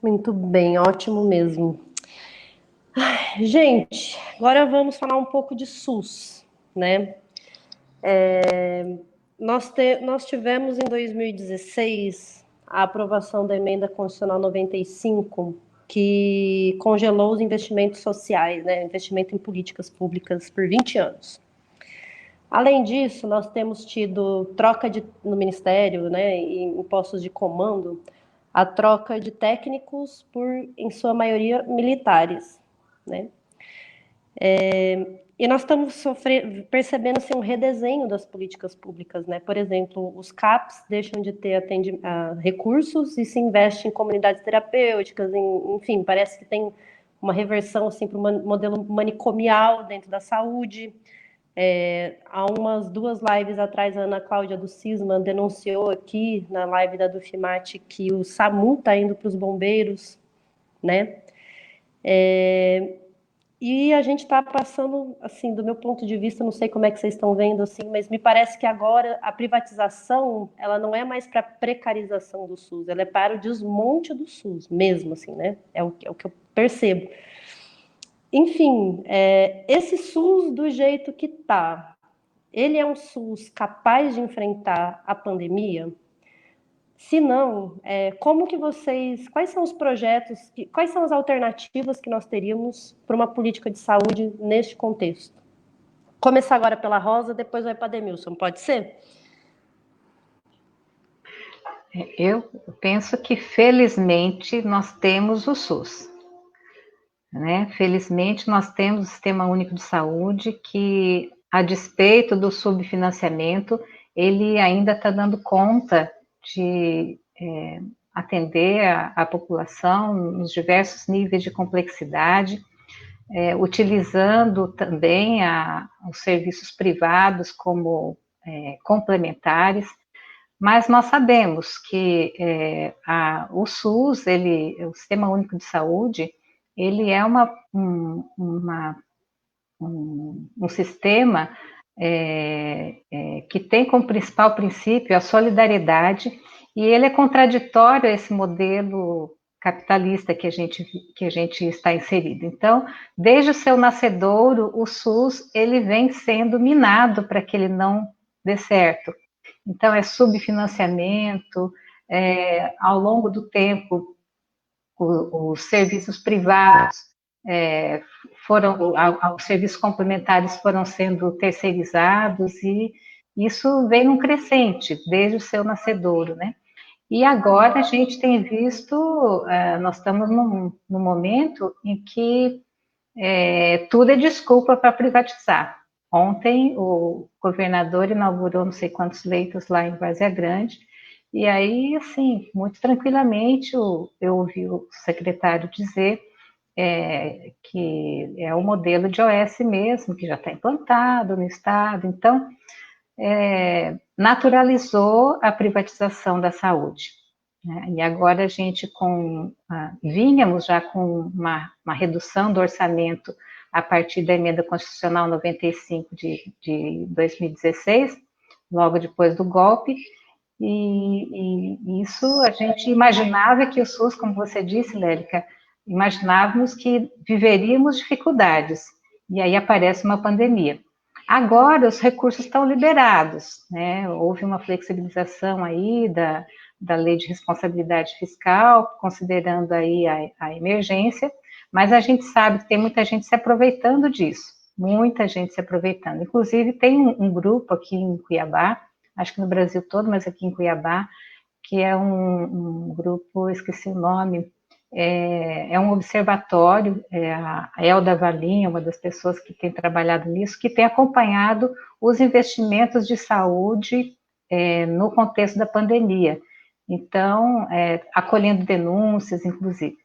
Muito bem, ótimo mesmo. Gente, agora vamos falar um pouco de SUS, né? Nós tivemos em 2016 a aprovação da Emenda Constitucional 95, que congelou os investimentos sociais, né, investimento em políticas públicas por 20 anos. Além disso, nós temos tido no Ministério, né, em postos de comando, a troca de técnicos por, em sua maioria, militares, né? E nós estamos percebendo assim, um redesenho das políticas públicas, né? Por exemplo, os CAPs deixam de ter recursos e se investe em comunidades terapêuticas, enfim, parece que tem uma reversão assim, para um modelo manicomial dentro da saúde. Há umas 2 lives atrás, a Ana Cláudia do Cisman denunciou aqui na live da Dufimate que o SAMU está indo para os bombeiros, né? E a gente está passando, assim, do meu ponto de vista, não sei como é que vocês estão vendo, assim, mas me parece que agora a privatização, ela não é mais para precarização do SUS, ela é para o desmonte do SUS, mesmo, assim, né? É o que eu percebo. Enfim, esse SUS do jeito que está, ele é um SUS capaz de enfrentar a pandemia? Se não, como que quais são os projetos, quais são as alternativas que nós teríamos para uma política de saúde neste contexto? Começar agora pela Rosa, depois vai para a Demilson, pode ser? Eu penso que, felizmente, nós temos o SUS. Né? Felizmente, nós temos o Sistema Único de Saúde que, a despeito do subfinanciamento, ele ainda está dando conta de atender a população nos diversos níveis de complexidade, utilizando também os serviços privados como complementares, mas nós sabemos que o SUS, o Sistema Único de Saúde, ele é um sistema que tem como principal princípio a solidariedade, e ele é contraditório a esse modelo capitalista que a gente está inserido. Então, desde o seu nascedouro, o SUS ele vem sendo minado para que ele não dê certo. Então, é subfinanciamento, ao longo do tempo, os serviços privados os serviços complementares foram sendo terceirizados, e isso vem num crescente, desde o seu nascedouro, né? E agora a gente tem visto, nós estamos num momento em que tudo é desculpa para privatizar. Ontem o governador inaugurou não sei quantos leitos lá em Várzea Grande, e aí, assim, muito tranquilamente, eu ouvi o secretário dizer que é o modelo de OS mesmo, que já está implantado no estado. Então, naturalizou a privatização da saúde. Né? E agora a gente vínhamos já com uma redução do orçamento a partir da Emenda Constitucional 95 de 2016, logo depois do golpe, e isso a gente imaginava que o SUS, como você disse, Lérica, imaginávamos que viveríamos dificuldades, e aí aparece uma pandemia. Agora os recursos estão liberados, né? Houve uma flexibilização aí da lei de responsabilidade fiscal, considerando aí a emergência, mas a gente sabe que tem muita gente se aproveitando disso, muita gente se aproveitando. Inclusive tem um grupo aqui em Cuiabá, acho que no Brasil todo, mas aqui em Cuiabá, que é um grupo, esqueci o nome, é um observatório, a Elda Valim, uma das pessoas que tem trabalhado nisso, que tem acompanhado os investimentos de saúde no contexto da pandemia. Então, acolhendo denúncias, inclusive.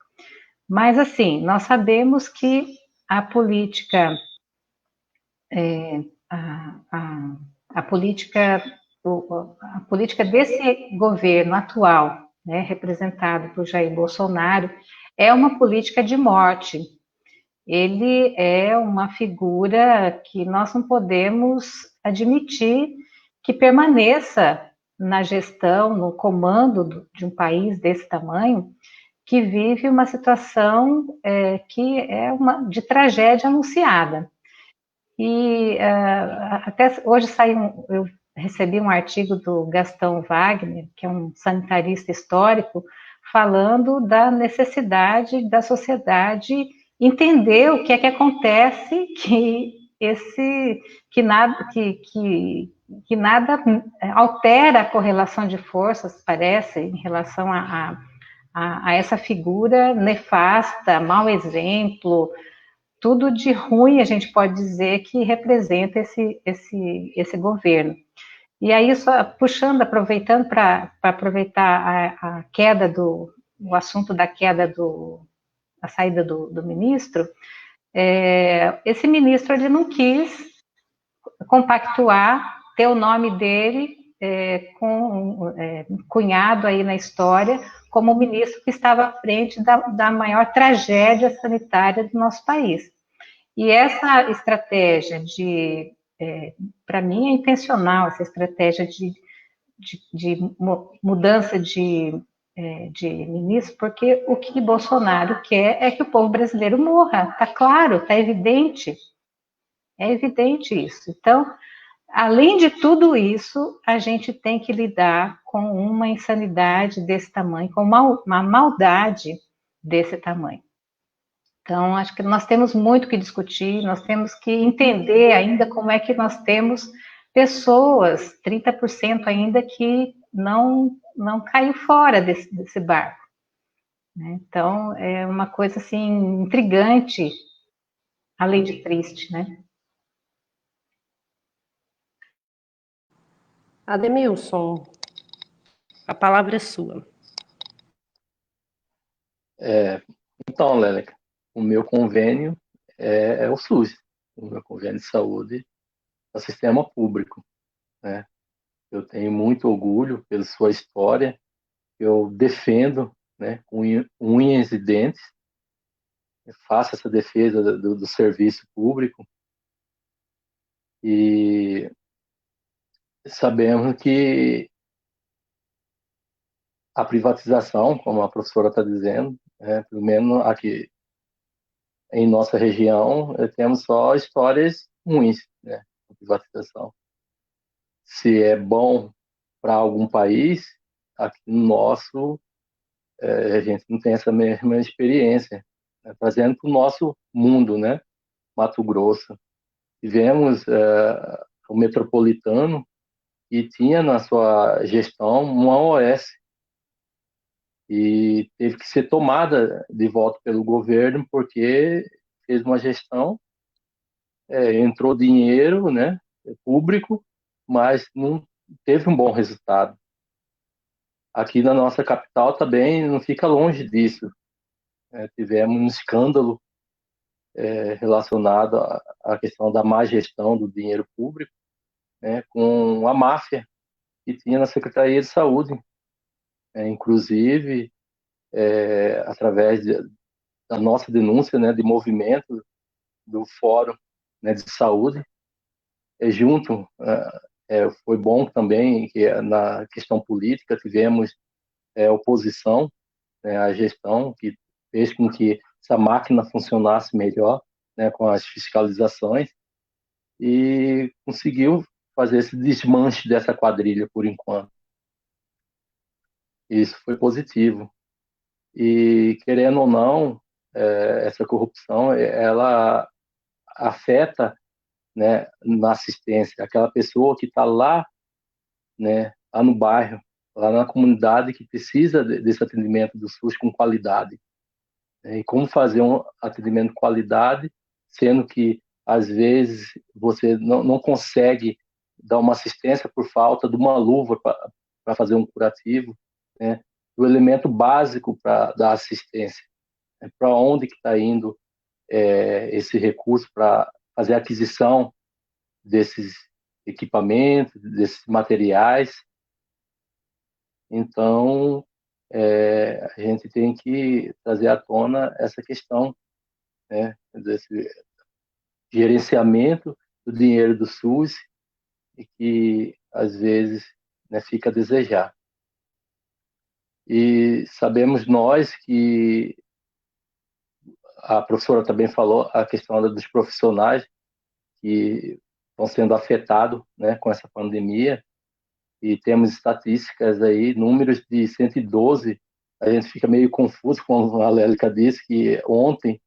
Mas, assim, nós sabemos que a política, a política desse governo atual, né, representado por Jair Bolsonaro, é uma política de morte. Ele é uma figura que nós não podemos admitir que permaneça na gestão, no comando de um país desse tamanho, que vive uma situação que é de tragédia anunciada. E até hoje saiu, eu recebi um artigo do Gastão Wagner, que é um sanitarista histórico, falando da necessidade da sociedade entender o que é que acontece, que nada altera a correlação de forças, parece, em relação a essa figura nefasta, mau exemplo, tudo de ruim a gente pode dizer que representa esse governo. E aí, só puxando, aproveitando para aproveitar a queda o assunto da queda a saída do ministro, esse ministro ele não quis compactuar, ter o nome dele cunhado aí na história como o ministro que estava à frente da maior tragédia sanitária do nosso país. E essa estratégia para mim é intencional, essa estratégia de mudança de ministro, porque o que Bolsonaro quer é que o povo brasileiro morra, está claro, está evidente, é evidente isso. Então, além de tudo isso, a gente tem que lidar com uma insanidade desse tamanho, com uma maldade desse tamanho. Então, acho que nós temos muito que discutir, nós temos que entender ainda como é que nós temos pessoas, 30% ainda, que não caiu fora desse barco. Né? Então, é uma coisa assim intrigante, além de triste, né? Ademilson, a palavra é sua. Então, Leleca, o meu convênio é o SUS, o meu convênio de saúde é o sistema público, né? Eu tenho muito orgulho pela sua história, eu defendo, né, com unhas e dentes, eu faço essa defesa do serviço público e sabemos que a privatização, como a professora está dizendo, pelo menos aqui em nossa região, temos só histórias ruins, né, de privatização. Se é bom para algum país, aqui no nosso, a gente não tem essa mesma experiência, né, trazendo para o nosso mundo, né, Mato Grosso. Tivemos o metropolitano e tinha na sua gestão uma OS e teve que ser tomada de volta pelo governo porque fez uma gestão, entrou dinheiro, né, público, mas não teve um bom resultado. Aqui na nossa capital também não fica longe disso. Tivemos um escândalo relacionado à questão da má gestão do dinheiro público, né, com a máfia que tinha na Secretaria de Saúde. Inclusive, através da nossa denúncia, né, de movimento do Fórum, né, de Saúde, junto, foi bom também que na questão política tivemos oposição, né, à gestão, que fez com que essa máquina funcionasse melhor, né, com as fiscalizações, e conseguiu fazer esse desmanche dessa quadrilha por enquanto. Isso foi positivo. E, querendo ou não, essa corrupção, ela afeta, né, na assistência, aquela pessoa que está lá, né, lá no bairro, lá na comunidade que precisa desse atendimento do SUS com qualidade. E como fazer um atendimento de qualidade, sendo que, às vezes, você não consegue dar uma assistência por falta de uma luva para fazer um curativo, né? O elemento básico para dar assistência. Né? Para onde que está indo esse recurso para fazer a aquisição desses equipamentos, desses materiais? Então, a gente tem que trazer à tona essa questão, né, desse gerenciamento do dinheiro do SUS e que, às vezes, né, fica a desejar. E sabemos nós que a professora também falou a questão dos profissionais que estão sendo afetados, né, com essa pandemia, e temos estatísticas aí, números de 112. A gente fica meio confuso quando a Lélica disse que ontem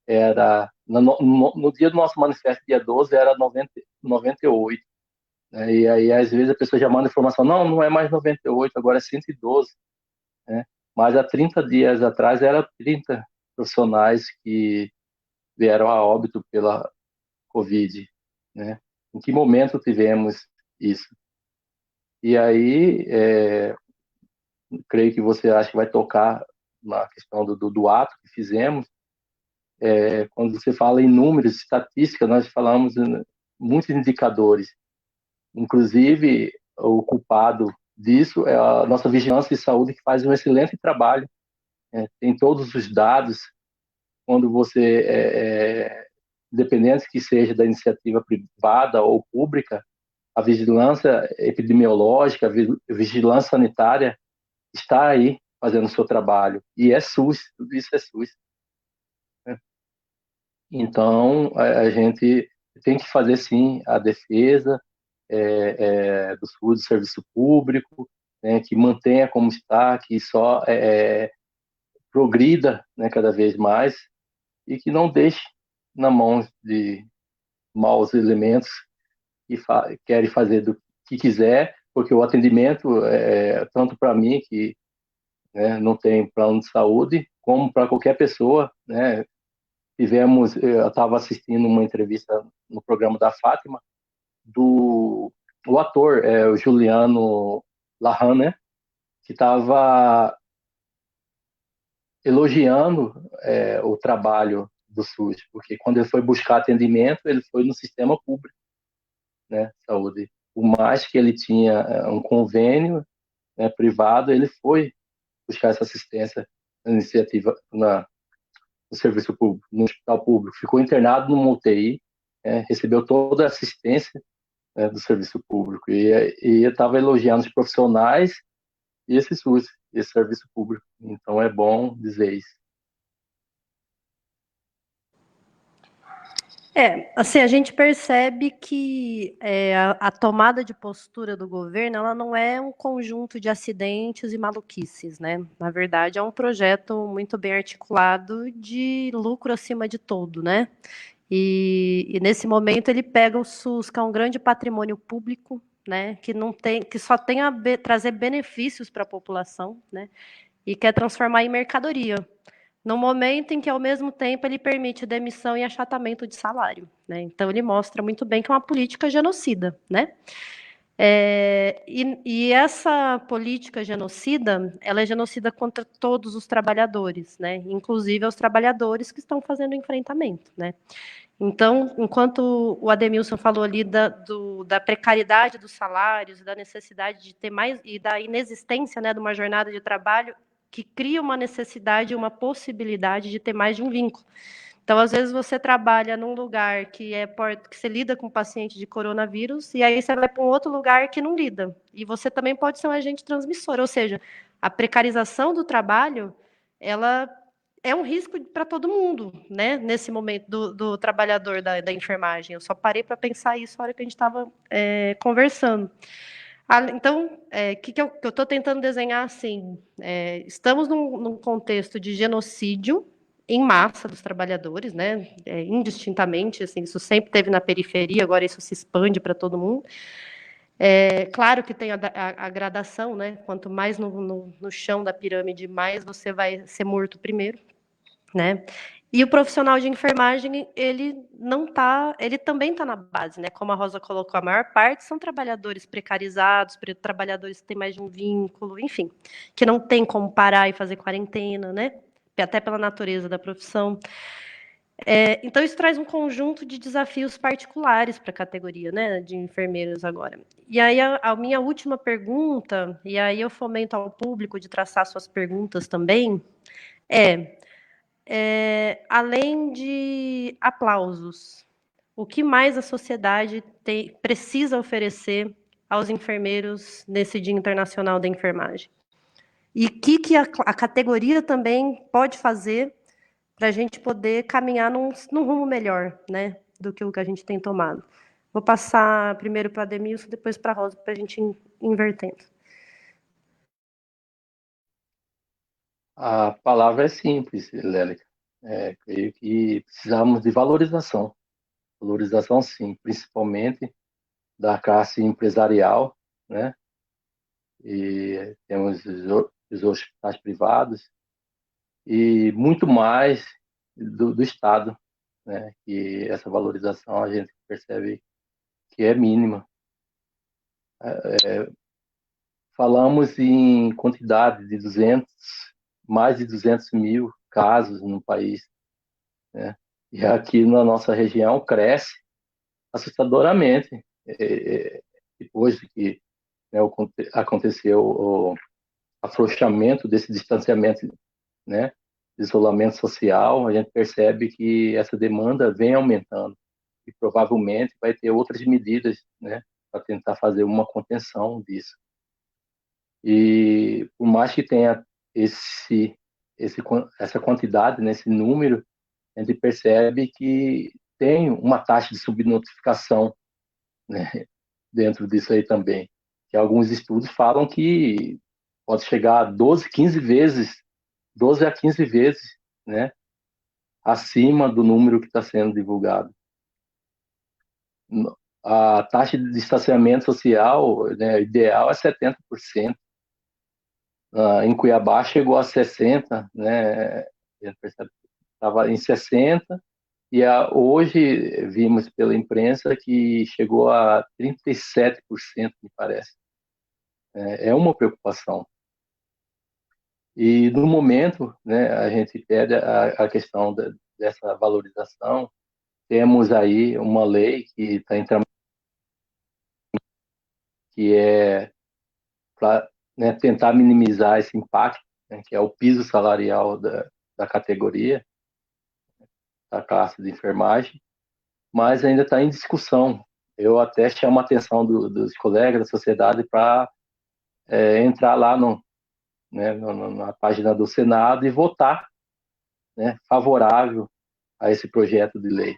era, no dia do nosso manifesto, dia 12, era 98. Né? E aí, às vezes, a pessoa já manda informação, não é mais 98, agora é 112. Né? Mas há 30 dias atrás, era 30 profissionais que vieram a óbito pela Covid. Né? Em que momento tivemos isso? E aí, creio que você acha que vai tocar na questão do ato que fizemos. Quando você fala em números, estatística, nós falamos em muitos indicadores. Inclusive, o culpado disso é a nossa vigilância de saúde, que faz um excelente trabalho. Tem todos os dados. Quando você, independente que seja da iniciativa privada ou pública, a vigilância epidemiológica, a vigilância sanitária está aí fazendo o seu trabalho. E é SUS, tudo isso é SUS. Né? Então, a gente tem que fazer, sim, a defesa do SUS, do serviço público, né, que mantenha como está, que só progrida, né, cada vez mais, e que não deixe na mão de maus elementos que querem fazer do que quiser, porque o atendimento, tanto para mim, que, né, não tem plano de saúde, como para qualquer pessoa. Né? Eu estava assistindo uma entrevista no programa da Fátima, o ator, o Juliano Lahan, né, que estava elogiando o trabalho do SUS, porque quando ele foi buscar atendimento, ele foi no sistema público, né, saúde. Por mais que ele tinha um convênio, né, privado, ele foi buscar essa assistência na iniciativa, no serviço público, no hospital público. Ficou internado numa UTI, recebeu toda a assistência, né, do serviço público. E eu estava elogiando os profissionais e esse SUS, esse serviço público. Então é bom dizer isso. Assim, a gente percebe que a tomada de postura do governo, ela não é um conjunto de acidentes e maluquices, né? Na verdade, é um projeto muito bem articulado de lucro acima de tudo, né? E nesse momento ele pega o SUS, que é um grande patrimônio público, né? Que só tem a trazer benefícios para a população, né? E quer transformar em mercadoria. No momento em que, ao mesmo tempo, ele permite demissão e achatamento de salário. Né? Então, ele mostra muito bem que é uma política genocida. Né? E essa política genocida, ela é genocida contra todos os trabalhadores, né? Inclusive os trabalhadores que estão fazendo enfrentamento. Né? Então, enquanto o Ademilson falou ali da precariedade dos salários, da necessidade de ter mais, e da inexistência, né, de uma jornada de trabalho, que cria uma necessidade, uma possibilidade de ter mais de um vínculo. Então, às vezes, você trabalha num lugar que você lida com paciente de coronavírus, e aí você vai para um outro lugar que não lida. E você também pode ser um agente transmissor, ou seja, a precarização do trabalho, ela é um risco para todo mundo, né? Nesse momento do trabalhador da enfermagem. Eu só parei para pensar isso na hora que a gente estava conversando. Então, que eu estou tentando desenhar assim? Estamos num contexto de genocídio em massa dos trabalhadores, né? Indistintamente, assim, isso sempre teve na periferia, agora isso se expande para todo mundo. Claro que tem a gradação, né? Quanto mais no chão da pirâmide, mais você vai ser morto primeiro, né? E o profissional de enfermagem, ele também está na base, né? Como a Rosa colocou, a maior parte são trabalhadores precarizados, trabalhadores que têm mais de um vínculo, enfim, que não tem como parar e fazer quarentena, né? Até pela natureza da profissão. Então, isso traz um conjunto de desafios particulares para a categoria, né, de enfermeiros agora. E aí, a minha última pergunta, e aí eu fomento ao público de traçar suas perguntas também, além de aplausos, o que mais a sociedade precisa oferecer aos enfermeiros nesse Dia Internacional da Enfermagem? E o que a categoria também pode fazer para a gente poder caminhar num rumo melhor, né, do que o que a gente tem tomado? Vou passar primeiro para a Ademilson, depois para a Rosa, para a gente ir invertendo. A palavra é simples, Lélica. Creio que precisamos de valorização. Valorização, sim, principalmente da classe empresarial, né? E temos os hospitais privados e muito mais do Estado, né? Que essa valorização a gente percebe que é mínima. Falamos em quantidade de mais de 200 mil casos no país, né? E aqui na nossa região cresce assustadoramente. Depois de que, né, aconteceu o afrouxamento desse distanciamento, né, isolamento social, a gente percebe que essa demanda vem aumentando e provavelmente vai ter outras medidas, né, para tentar fazer uma contenção disso. E por mais que tenha esse, essa quantidade, né, esse número, a gente percebe que tem uma taxa de subnotificação, né, dentro disso aí também. Que alguns estudos falam que pode chegar a 12 a 15 vezes, né, acima do número que está sendo divulgado. A taxa de distanciamento social, né, ideal é 70%. Em Cuiabá chegou a 60%, né, estava em 60%, e hoje vimos pela imprensa que chegou a 37%, me parece. É uma preocupação. E no momento, né, a gente pede a questão dessa valorização. Temos aí uma lei que está em trabalho, que é para, né, tentar minimizar esse impacto, né, que é o piso salarial da categoria, da classe de enfermagem, mas ainda está em discussão. Eu até chamo a atenção dos colegas da sociedade para entrar lá né, na página do Senado e votar, né, favorável a esse projeto de lei.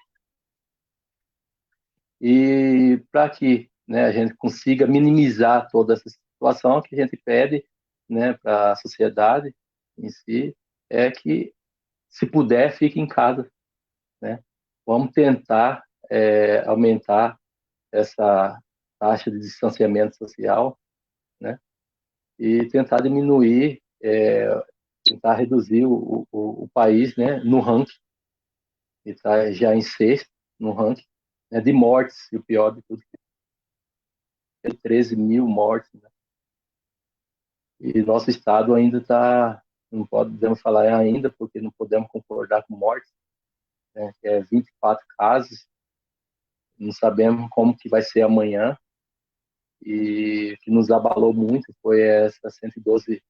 E para que, né, a gente consiga minimizar toda essa situação, que a gente pede, né, para a sociedade em si é que, se puder, fique em casa, né? Vamos tentar aumentar essa taxa de distanciamento social, né? E tentar diminuir, tentar reduzir o país, né, no ranking, que está já em sexto no ranking, né, de mortes, e o pior de tudo, 13 mil mortes, né? E nosso estado ainda está, não podemos falar ainda, porque não podemos concordar com mortes, né, que é 24 casos, não sabemos como que vai ser amanhã, e o que nos abalou muito foi essas 112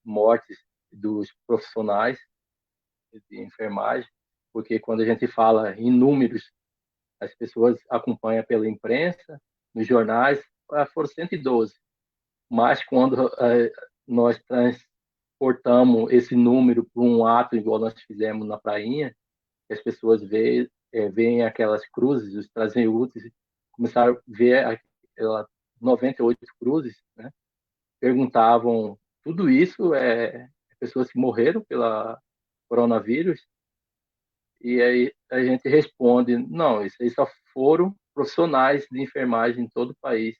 mortes dos profissionais de enfermagem, porque quando a gente fala em números, as pessoas acompanham pela imprensa, nos jornais, foram 112, mas quando nós transportamos esse número para um ato igual nós fizemos na prainha, que as pessoas veem aquelas cruzes, os transeúntes, começaram a ver aquelas 98 cruzes, né? Perguntavam, tudo isso pessoas que morreram pela coronavírus? E aí a gente responde, não, isso aí só foram profissionais de enfermagem em todo o país.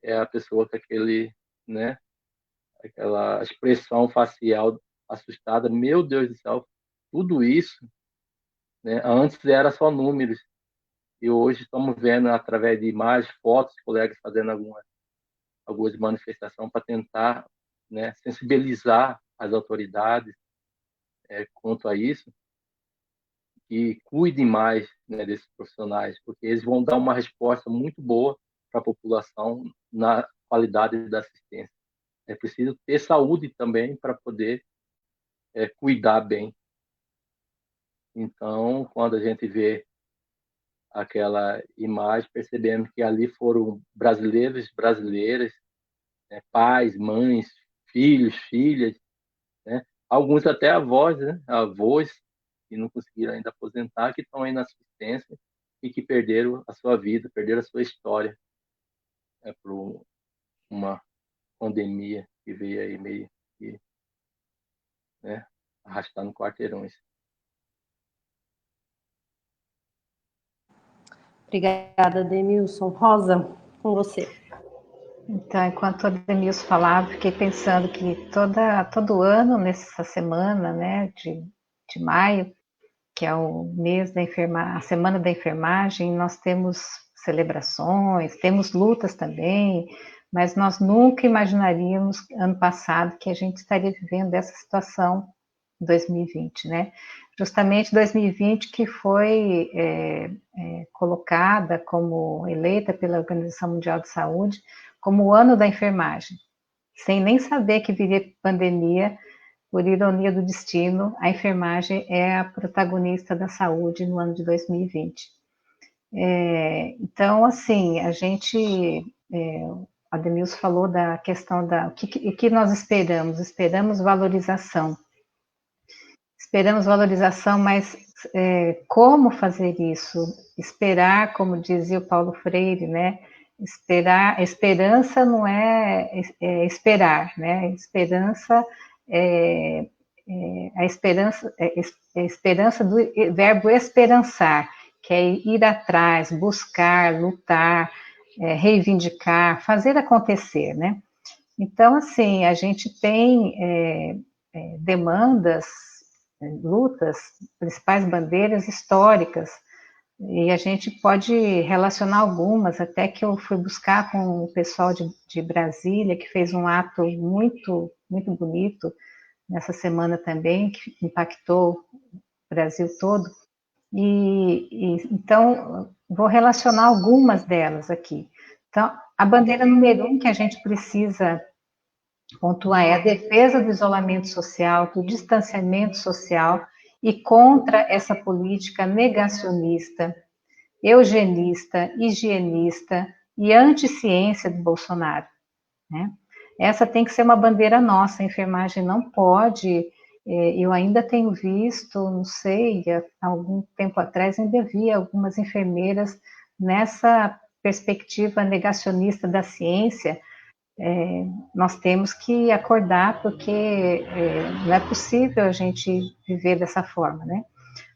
É a pessoa com né, aquela expressão facial assustada, meu Deus do céu, tudo isso, né, antes era só números, e hoje estamos vendo através de imagens, fotos, colegas fazendo algumas manifestações para tentar, né, sensibilizar as autoridades quanto a isso, que cuidem mais, né, desses profissionais, porque eles vão dar uma resposta muito boa para a população na qualidade da assistência. É preciso ter saúde também para poder cuidar bem. Então, quando a gente vê aquela imagem, percebemos que ali foram brasileiros, brasileiras, né, pais, mães, filhos, filhas, né, alguns até avós, né, avós que não conseguiram ainda aposentar, que estão aí na assistência e que perderam a sua vida, perderam a sua história, por uma pandemia que veio aí meio que, né, arrastando quarteirões. Obrigada, Demilson. Rosa, com você. Então, enquanto a Denilson falava, fiquei pensando que todo ano, nessa semana, né, de maio, que é o mês da a semana da enfermagem, nós temos celebrações, temos lutas também, mas nós nunca imaginaríamos, ano passado, que a gente estaria vivendo essa situação em 2020, né? Justamente 2020 que foi colocada como, eleita pela Organização Mundial de Saúde, como o ano da enfermagem, sem nem saber que viria pandemia. Por ironia do destino, a enfermagem é a protagonista da saúde no ano de 2020. Então, assim, a Denilson falou da questão o que nós esperamos? Esperamos valorização. Esperamos valorização, mas como fazer isso? Esperar, como dizia o Paulo Freire, né? Esperança não é esperar, né? Esperança a esperança do verbo esperançar, que é ir atrás, buscar, lutar, reivindicar, fazer acontecer, né? Então, assim, a gente tem demandas, lutas, principais bandeiras históricas, e a gente pode relacionar algumas, até que eu fui buscar com o pessoal de Brasília, que fez um ato muito, muito bonito nessa semana também, que impactou o Brasil todo. Então, vou relacionar algumas delas aqui. Então, a bandeira número 1 que a gente precisa pontuar é a defesa do isolamento social, do distanciamento social e contra essa política negacionista, eugenista, higienista e anti-ciência do Bolsonaro, né? Essa tem que ser uma bandeira nossa, a enfermagem não pode, eu ainda tenho visto, não sei, há algum tempo atrás ainda vi algumas enfermeiras nessa perspectiva negacionista da ciência. Nós temos que acordar, porque não é possível a gente viver dessa forma, né?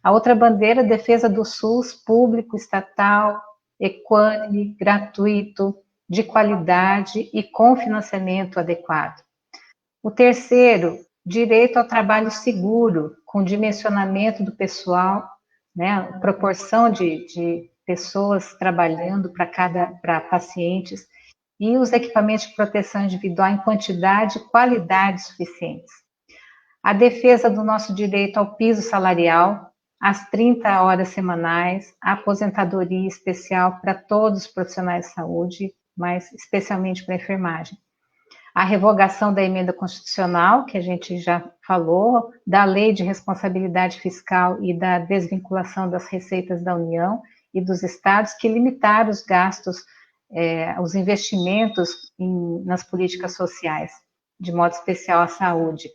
A outra bandeira, a defesa do SUS público, estatal, equânime, gratuito, de qualidade e com financiamento adequado. O terceiro, direito ao trabalho seguro, com dimensionamento do pessoal, né, proporção de pessoas trabalhando para pacientes, e os equipamentos de proteção individual em quantidade e qualidade suficientes. A defesa do nosso direito ao piso salarial, às 30 horas semanais, a aposentadoria especial para todos os profissionais de saúde, mas especialmente para a enfermagem. A revogação da emenda constitucional, que a gente já falou, da lei de responsabilidade fiscal e da desvinculação das receitas da União e dos estados, que limitaram os gastos, os investimentos nas políticas sociais, de modo especial à saúde.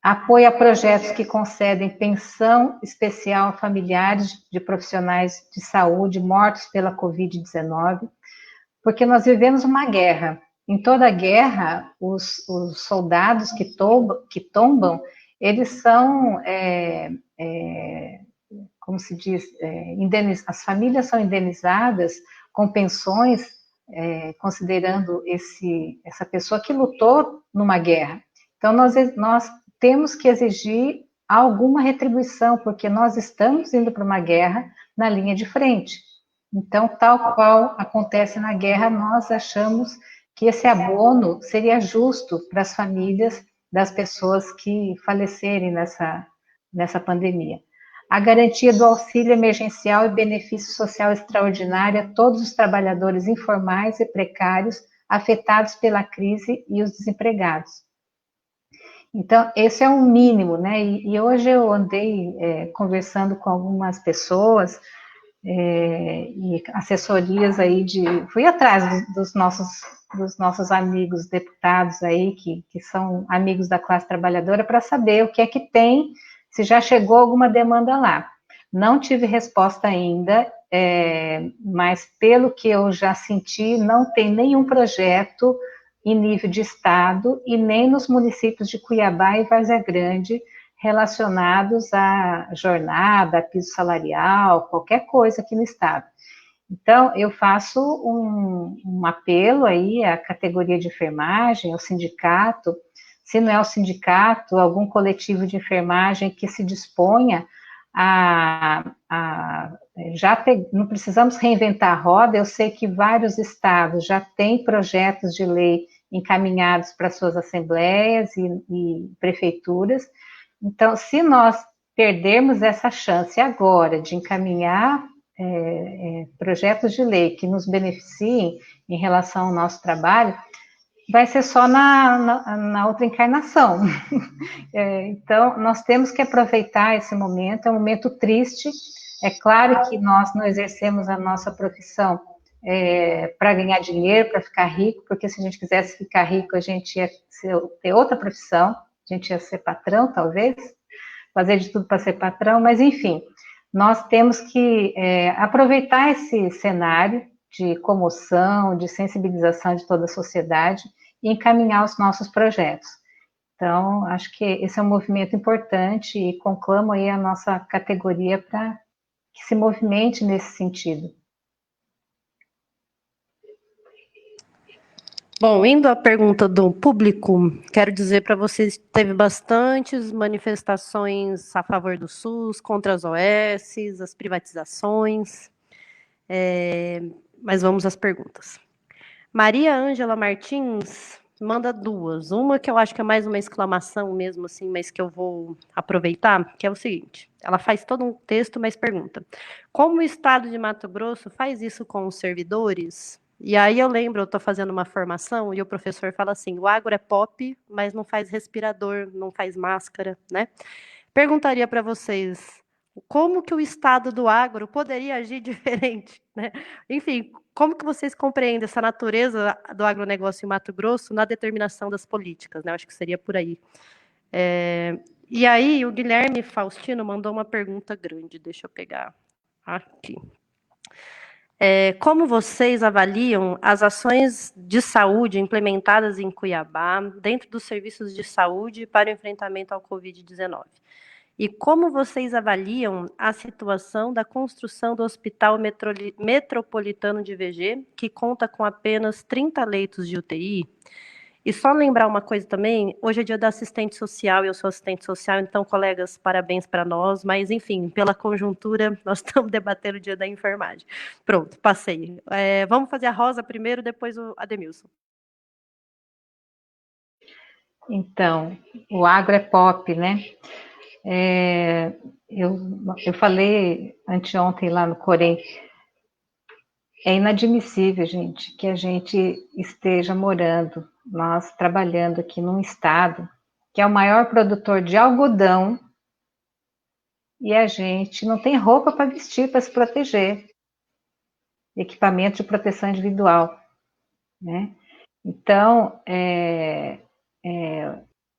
Apoio a projetos que concedem pensão especial a familiares de profissionais de saúde mortos pela Covid-19, porque nós vivemos uma guerra. Em toda guerra, os soldados que tombam, eles são, como se diz, as famílias são indenizadas com pensões, considerando essa pessoa que lutou numa guerra. Então, nós temos que exigir alguma retribuição, porque nós estamos indo para uma guerra na linha de frente. Então, tal qual acontece na guerra, nós achamos que esse abono seria justo para as famílias das pessoas que falecerem nessa pandemia. A garantia do auxílio emergencial e benefício social extraordinário a todos os trabalhadores informais e precários afetados pela crise e os desempregados. Então, esse é um mínimo, né? E hoje eu andei conversando com algumas pessoas e assessorias aí fui atrás dos nossos amigos deputados aí, que são amigos da classe trabalhadora, para saber o que é que tem, se já chegou alguma demanda lá. Não tive resposta ainda, mas pelo que eu já senti, não tem nenhum projeto em nível de estado e nem nos municípios de Cuiabá e Várzea Grande relacionados à jornada, a piso salarial, qualquer coisa aqui no estado. Então, eu faço um apelo aí à categoria de enfermagem, ao sindicato, se não é o sindicato, algum coletivo de enfermagem que se disponha não precisamos reinventar a roda, eu sei que vários estados já têm projetos de lei encaminhados para suas assembleias e prefeituras, então, se nós perdermos essa chance agora de encaminhar projetos de lei que nos beneficiem em relação ao nosso trabalho, vai ser só na outra encarnação. Então, nós temos que aproveitar esse momento, é um momento triste. É claro que nós não exercemos a nossa profissão para ganhar dinheiro, para ficar rico, porque se a gente quisesse ficar rico, a gente ia ter outra profissão, a gente ia ser patrão, talvez, fazer de tudo para ser patrão, mas enfim, nós temos que aproveitar esse cenário de comoção, de sensibilização de toda a sociedade e encaminhar os nossos projetos. Então, acho que esse é um movimento importante e conclamo aí a nossa categoria para que se movimente nesse sentido. Bom, indo à pergunta do público, quero dizer para vocês que teve bastantes manifestações a favor do SUS, contra as OS, as privatizações, mas vamos às perguntas. Maria Ângela Martins manda duas. Uma que eu acho que é mais uma exclamação mesmo, assim, mas que eu vou aproveitar, que é o seguinte. Ela faz todo um texto, mas pergunta: como o estado de Mato Grosso faz isso com os servidores? E aí eu lembro, eu estou fazendo uma formação e o professor fala assim, o agro é pop, mas não faz respirador, não faz máscara, né? Perguntaria para vocês, como que o estado do agro poderia agir diferente, né? Enfim, como que vocês compreendem essa natureza do agronegócio em Mato Grosso na determinação das políticas, né? Eu acho que seria por aí. E aí o Guilherme Faustino mandou uma pergunta grande, deixa eu pegar aqui. Como vocês avaliam as ações de saúde implementadas em Cuiabá, dentro dos serviços de saúde para o enfrentamento ao Covid-19? E como vocês avaliam a situação da construção do Hospital Metropolitano de VG, que conta com apenas 30 leitos de UTI? E só lembrar uma coisa também, hoje é dia da assistente social, eu sou assistente social, então, colegas, parabéns para nós, mas, enfim, pela conjuntura, nós estamos debatendo o dia da enfermagem. Pronto, passei. Vamos fazer a Rosa primeiro, depois o Ademilson. Então, o agro é pop, né? Eu falei anteontem lá no Corém, é inadmissível, gente, que a gente esteja morando, nós trabalhando aqui num estado que é o maior produtor de algodão e a gente não tem roupa para vestir, para se proteger, equipamento de proteção individual, né? Então,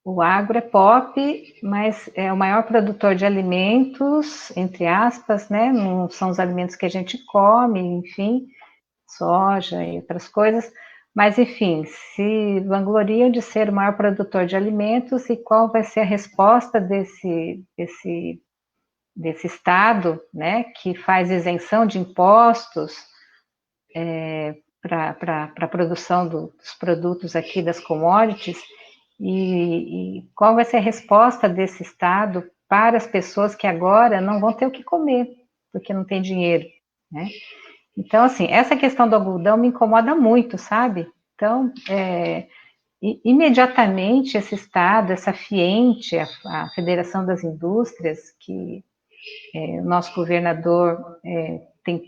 o agro é pop, mas é o maior produtor de alimentos, entre aspas, né? Não são os alimentos que a gente come, enfim, soja e outras coisas, mas enfim, se vangloriam de ser o maior produtor de alimentos e qual vai ser a resposta desse estado, né, que faz isenção de impostos para a produção dos produtos aqui, das commodities, e qual vai ser a resposta desse estado para as pessoas que agora não vão ter o que comer, porque não tem dinheiro, né? Então, assim, essa questão do algodão me incomoda muito, sabe? Então, imediatamente esse Estado, essa FIENTE, a Federação das Indústrias, que o nosso governador tem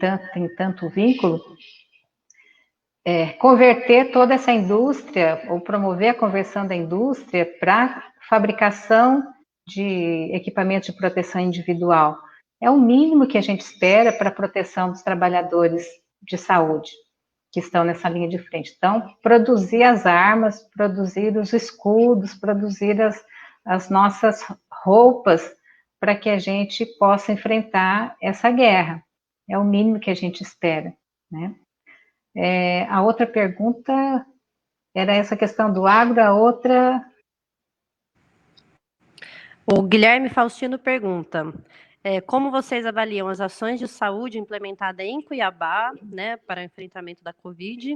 tanto vínculo, converter toda essa indústria, ou promover a conversão da indústria para fabricação de equipamentos de proteção individual. É o mínimo que a gente espera para a proteção dos trabalhadores de saúde que estão nessa linha de frente. Então, produzir as armas, produzir os escudos, produzir as nossas roupas para que a gente possa enfrentar essa guerra. é o mínimo que a gente espera, né? A outra pergunta era essa questão do agro, a outra... O Guilherme Faustino pergunta: como vocês avaliam as ações de saúde implementadas em Cuiabá, né, para o enfrentamento da Covid?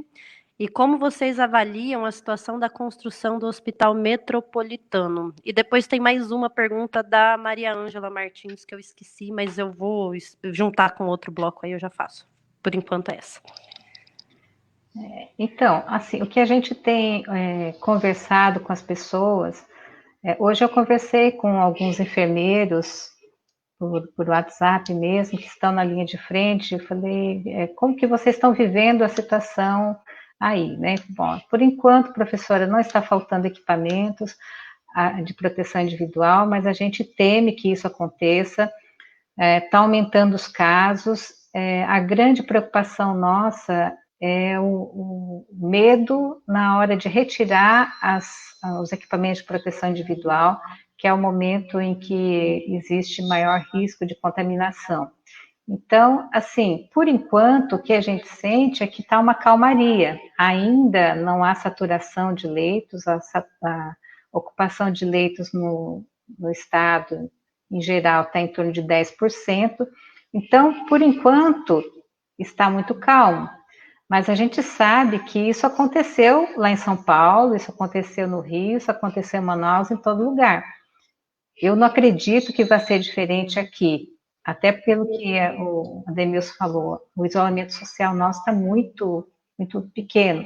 E como vocês avaliam a situação da construção do Hospital Metropolitano? E depois tem mais uma pergunta da Maria Ângela Martins, que eu esqueci, mas eu vou juntar com outro bloco aí, eu já faço. Por enquanto é essa. Então, assim, o que a gente tem conversado com as pessoas... hoje eu conversei com alguns enfermeiros por WhatsApp mesmo, que estão na linha de frente. Eu falei, como que vocês estão vivendo a situação aí, né? Bom, por enquanto, professora, não está faltando equipamentos de proteção individual, mas a gente teme que isso aconteça. Está aumentando os casos. A grande preocupação nossa é o medo na hora de retirar os equipamentos de proteção individual, que é o momento em que existe maior risco de contaminação. Então, assim, por enquanto, o que a gente sente é que está uma calmaria. Ainda não há saturação de leitos, a ocupação de leitos no estado, em geral, está em torno de 10%. Então, por enquanto, está muito calmo. Mas a gente sabe que isso aconteceu lá em São Paulo, isso aconteceu no Rio, isso aconteceu em Manaus, em todo lugar. Eu não acredito que vai ser diferente aqui, até pelo que o Ademilson falou, o isolamento social nosso está muito, muito pequeno.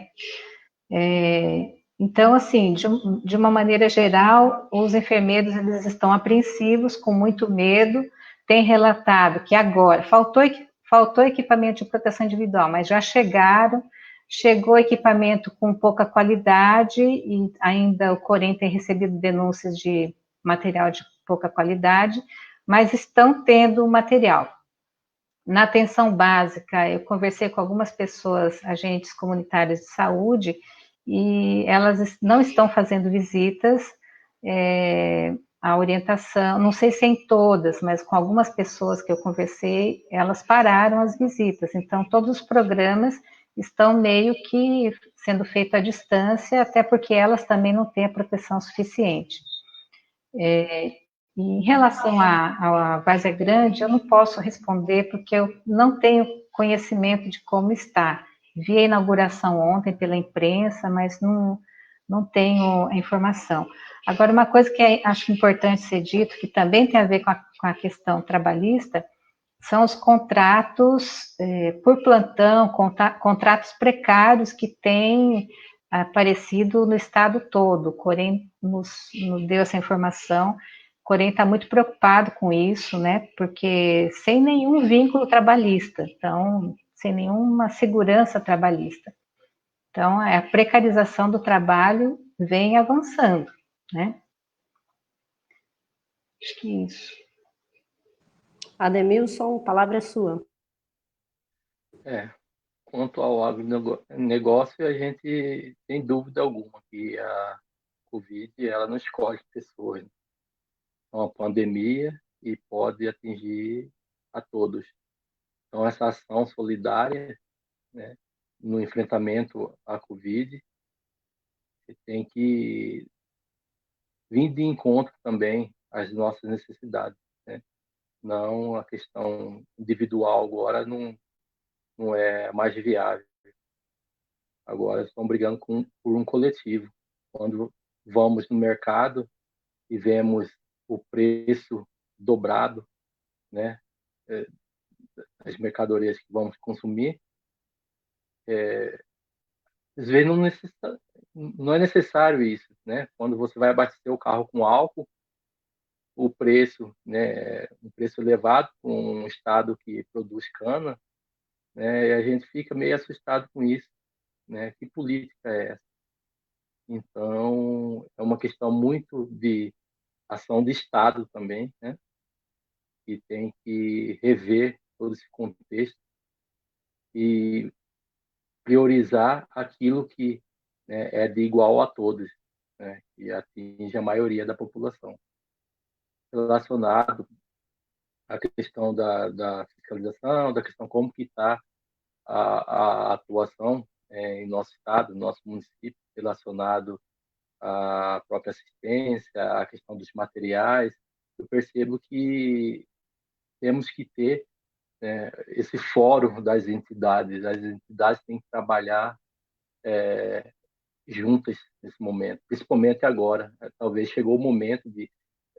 Então, assim, de uma maneira geral, os enfermeiros eles estão apreensivos, com muito medo, têm relatado que agora faltou equipamento de proteção individual, mas já chegou equipamento com pouca qualidade e ainda o Corém tem recebido denúncias de material de pouca qualidade, mas estão tendo material. Na atenção básica, eu conversei com algumas pessoas, agentes comunitários de saúde, e elas não estão fazendo visitas. A orientação, não sei se é em todas, mas com algumas pessoas que eu conversei, elas pararam as visitas. Então, todos os programas estão meio que sendo feitos à distância, até porque elas também não têm a proteção suficiente. Em relação à Várzea Grande, eu não posso responder porque eu não tenho conhecimento de como está. Vi a inauguração ontem pela imprensa, mas não tenho a informação. Agora, uma coisa que acho importante ser dito, que também tem a ver com a questão trabalhista, são os contratos por plantão, contratos precários que têm aparecido no estado todo. O Corém nos deu essa informação. O Corém está muito preocupado com isso, né? Porque sem nenhum vínculo trabalhista, então, sem nenhuma segurança trabalhista. Então, a precarização do trabalho vem avançando, né? Acho que é isso. Ademilson, a palavra é sua. Quanto ao agronegócio, a gente tem dúvida alguma que a Covid ela não escolhe pessoas. É uma pandemia e pode atingir a todos. Então, essa ação solidária, né, no enfrentamento à Covid, tem que vir de encontro também às nossas necessidades, né? Não a questão individual agora não é mais viável. Agora estão brigando por um coletivo. Quando vamos no mercado e vemos o preço dobrado, né, as mercadorias que vamos consumir, às vezes não é necessário isso, né? Quando você vai abastecer o carro com álcool, o preço, né, um preço elevado para um estado que produz cana, né, e a gente fica meio assustado com isso, né? Que política é essa? Então, é uma questão muito de ação de Estado também, né? Que tem que rever todo esse contexto e priorizar aquilo que, né, é de igual a todos, né? E atinge a maioria da população. Relacionado à questão da fiscalização, da questão como que está a atuação em nosso estado, no nosso município, relacionado à própria assistência, à questão dos materiais. Eu percebo que temos que ter, né, esse fórum das entidades. As entidades têm que trabalhar juntas nesse momento, principalmente agora. Talvez chegou o momento de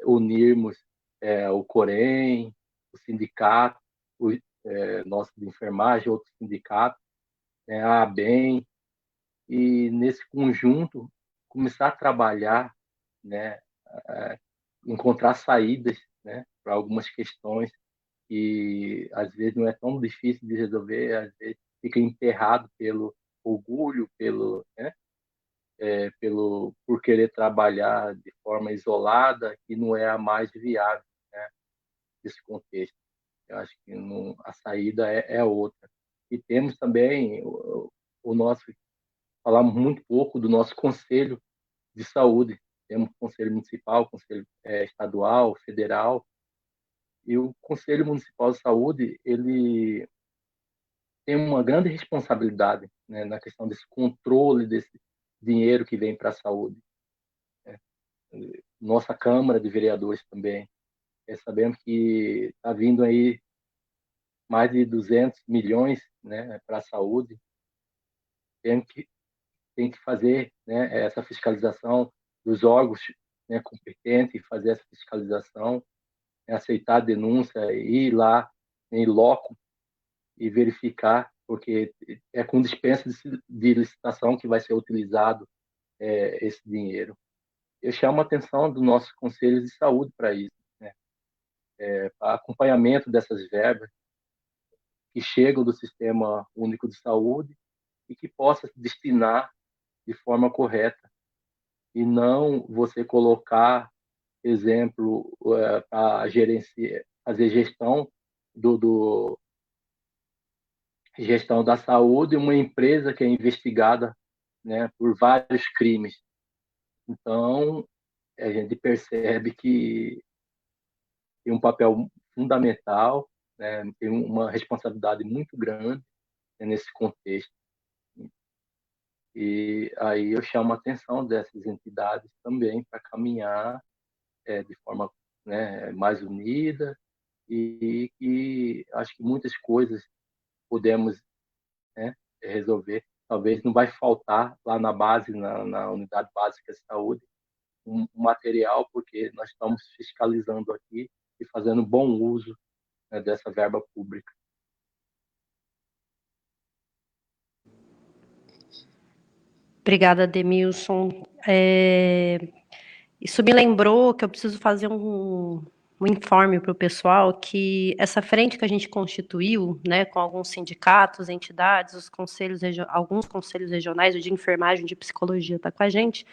unirmos o Corém, o sindicato, o nosso de enfermagem, outro sindicato, a ABEM, e nesse conjunto começar a trabalhar, né, encontrar saídas, né, para algumas questões que às vezes não é tão difícil de resolver, às vezes fica enterrado pelo orgulho, por querer trabalhar de forma isolada, que não é a mais viável, né, nesse contexto. Eu acho que não, a saída é outra. E temos também o nosso, falamos muito pouco do nosso conselho de saúde. Temos conselho municipal, conselho estadual, federal, e o conselho municipal de saúde ele tem uma grande responsabilidade, né, na questão desse controle desse dinheiro que vem para a saúde. Nossa Câmara de Vereadores também. Sabemos que está vindo aí mais de 200 milhões, né, para a saúde. Tem que fazer, né, essa fiscalização dos órgãos, né, competentes, fazer essa fiscalização, né, aceitar a denúncia, ir lá em loco e verificar, porque é com dispensa de licitação que vai ser utilizado esse dinheiro. Eu chamo a atenção do nosso Conselho de Saúde para isso, né? Para acompanhamento dessas verbas que chegam do Sistema Único de Saúde e que possa se destinar de forma correta e não você colocar, exemplo, para gerenciar, fazer gestão da saúde, uma empresa que é investigada, né, por vários crimes. Então, a gente percebe que tem um papel fundamental, né, tem uma responsabilidade muito grande, né, nesse contexto. E aí eu chamo a atenção dessas entidades também para caminhar de forma, né, mais unida, e acho que muitas coisas podemos, né, resolver. Talvez não vai faltar lá na base, na unidade básica de saúde, um material, porque nós estamos fiscalizando aqui e fazendo bom uso, né, dessa verba pública. Obrigada, Demilson. Isso me lembrou que eu preciso fazer um informe para o pessoal que essa frente que a gente constituiu, né, com alguns sindicatos, entidades, alguns conselhos regionais de enfermagem, de psicologia está com a gente.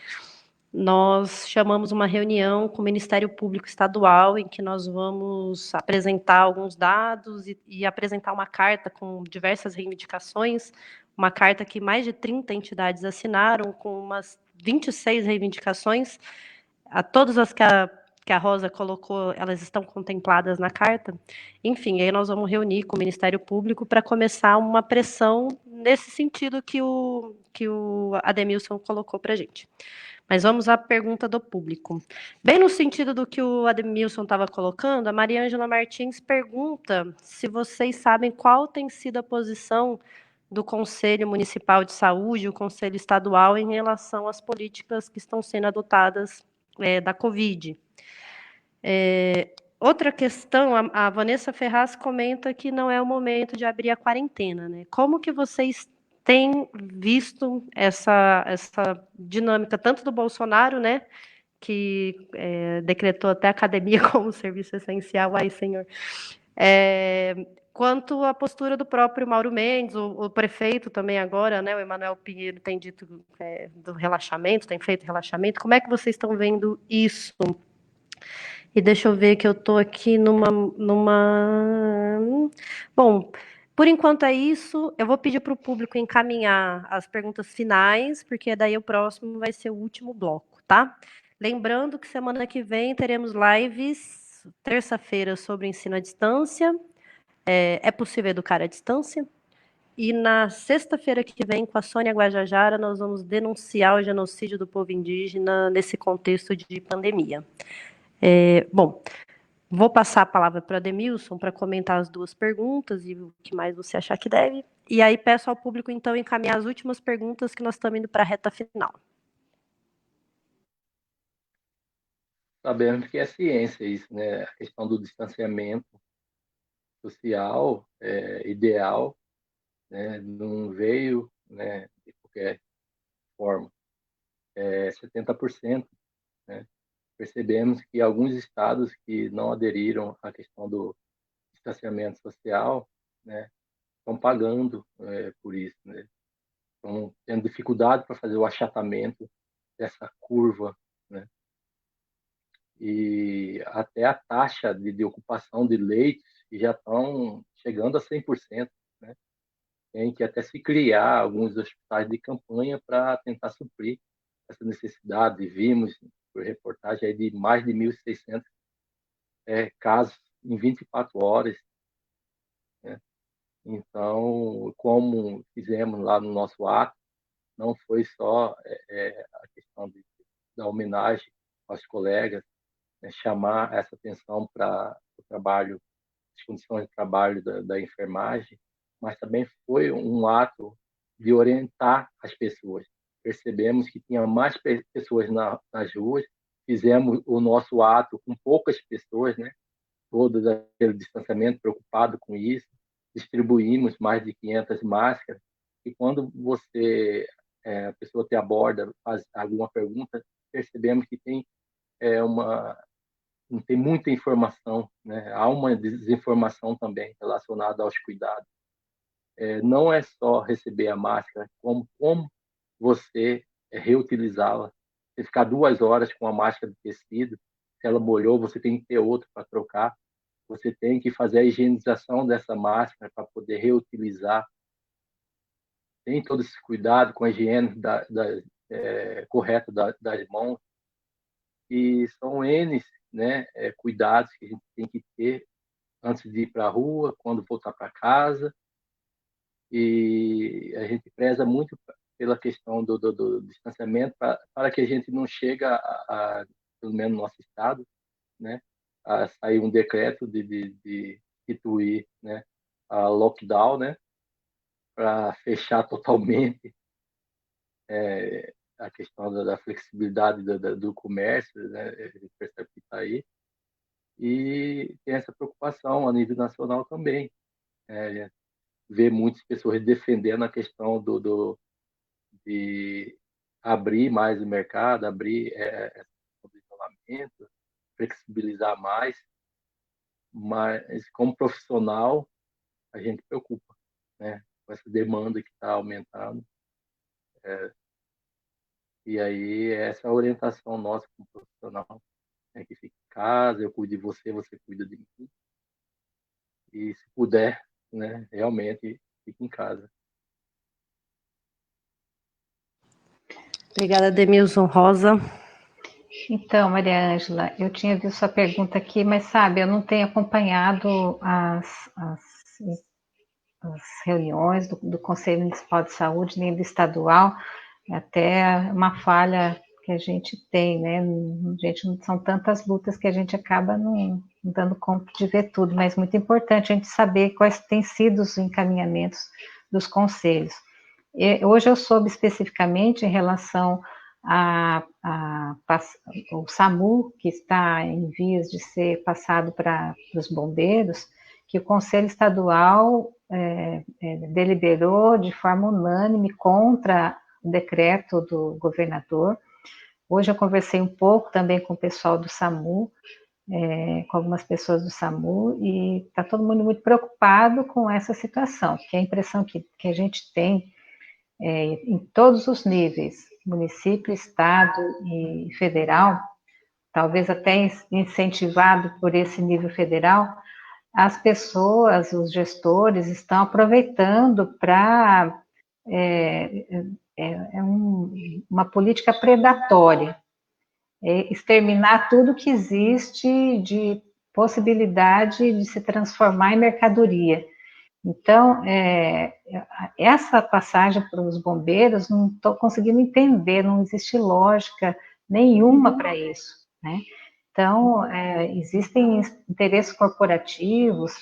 Nós chamamos uma reunião com o Ministério Público Estadual, em que nós vamos apresentar alguns dados e apresentar uma carta com diversas reivindicações, uma carta que mais de 30 entidades assinaram, com umas 26 reivindicações. Todas as que a Rosa colocou, elas estão contempladas na carta. Enfim, aí nós vamos reunir com o Ministério Público para começar uma pressão nesse sentido que o Ademilson colocou para a gente. Mas vamos à pergunta do público. Bem no sentido do que o Ademilson estava colocando, a Maria Ângela Martins pergunta se vocês sabem qual tem sido a posição do Conselho Municipal de Saúde, o Conselho Estadual, em relação às políticas que estão sendo adotadas da Covid. Outra questão, a Vanessa Ferraz comenta que não é o momento de abrir a quarentena, né? Como que vocês têm visto essa dinâmica, tanto do Bolsonaro, né, que decretou até a academia como serviço essencial, ai, senhor, quanto a postura do próprio Mauro Mendes, o prefeito também agora, né, o Emanuel Pinheiro tem dito do relaxamento, tem feito relaxamento. Como é que vocês estão vendo isso? E deixa eu ver que eu estou aqui Bom, por enquanto é isso. Eu vou pedir para o público encaminhar as perguntas finais, porque daí o próximo vai ser o último bloco, tá? Lembrando que semana que vem teremos lives, terça-feira, sobre ensino à distância, É possível educar à distância? E na sexta-feira que vem, com a Sônia Guajajara, nós vamos denunciar o genocídio do povo indígena nesse contexto de pandemia. Bom, vou passar a palavra para a Demilson para comentar as duas perguntas e o que mais você achar que deve. E aí peço ao público, então, encaminhar as últimas perguntas, que nós estamos indo para a reta final. Sabemos que é ciência isso, né? A questão do distanciamento social ideal, né? Não veio, né, de qualquer forma. 70%, né? Percebemos que alguns estados que não aderiram à questão do distanciamento social, né, estão pagando por isso, né? Estão tendo dificuldade para fazer o achatamento dessa curva, né? E até a taxa de ocupação de leitos já estão chegando a 100%, né? Tem que até se criar alguns hospitais de campanha para tentar suprir essa necessidade. E vimos por reportagem aí de mais de 1.600 casos em 24 horas, né? Então, como fizemos lá no nosso ato, não foi só a questão da homenagem aos colegas, né, chamar essa atenção para o trabalho, as condições de trabalho da enfermagem, mas também foi um ato de orientar as pessoas. Percebemos que tinha mais pessoas nas ruas, fizemos o nosso ato com poucas pessoas, né? Todas aquele distanciamento, preocupado com isso, distribuímos mais de 500 máscaras, e quando a pessoa te aborda, faz alguma pergunta, percebemos que não tem muita informação, né? Há uma desinformação também relacionada aos cuidados. Não é só receber a máscara, como você reutilizá-la. Você ficar 2 horas com a máscara de tecido, se ela molhou, você tem que ter outra para trocar. Você tem que fazer a higienização dessa máscara para poder reutilizar. Tem todo esse cuidado com a higiene correta das mãos. E são N, né, cuidados que a gente tem que ter antes de ir para a rua, quando voltar para casa. E a gente preza muito pela questão do distanciamento para que a gente não chegue pelo menos no nosso estado, né, a sair um decreto de instituir, né, a lockdown, né, para fechar totalmente a questão da flexibilidade do comércio, né, a gente percebe que está aí, e tem essa preocupação a nível nacional também. Ver muitas pessoas defendendo a questão de abrir mais o mercado, abrir o isolamento, flexibilizar mais, mas como profissional a gente preocupa, né, com essa demanda que está aumentando. E aí essa orientação nossa como profissional é que fique em casa, eu cuido de você, você cuida de mim, e se puder, né, realmente fique em casa. Obrigada, Demilson. Rosa. Então, Maria Ângela, eu tinha visto sua pergunta aqui, mas sabe, eu não tenho acompanhado as reuniões do Conselho Municipal de Saúde, nem do estadual, é até uma falha que a gente tem, né? Não são tantas lutas que a gente acaba não dando conta de ver tudo, mas muito importante a gente saber quais têm sido os encaminhamentos dos conselhos. Hoje eu soube especificamente em relação ao SAMU, que está em vias de ser passado para os bombeiros, que o Conselho Estadual deliberou de forma unânime contra o decreto do governador. Hoje eu conversei um pouco também com o pessoal do SAMU, com algumas pessoas do SAMU, e está todo mundo muito preocupado com essa situação, porque a impressão que a gente tem em todos os níveis, município, estado e federal, talvez até incentivado por esse nível federal, as pessoas, os gestores estão aproveitando para uma política predatória, exterminar tudo que existe de possibilidade de se transformar em mercadoria. Então, essa passagem para os bombeiros, não estou conseguindo entender, não existe lógica nenhuma para isso, né? Então, existem interesses corporativos,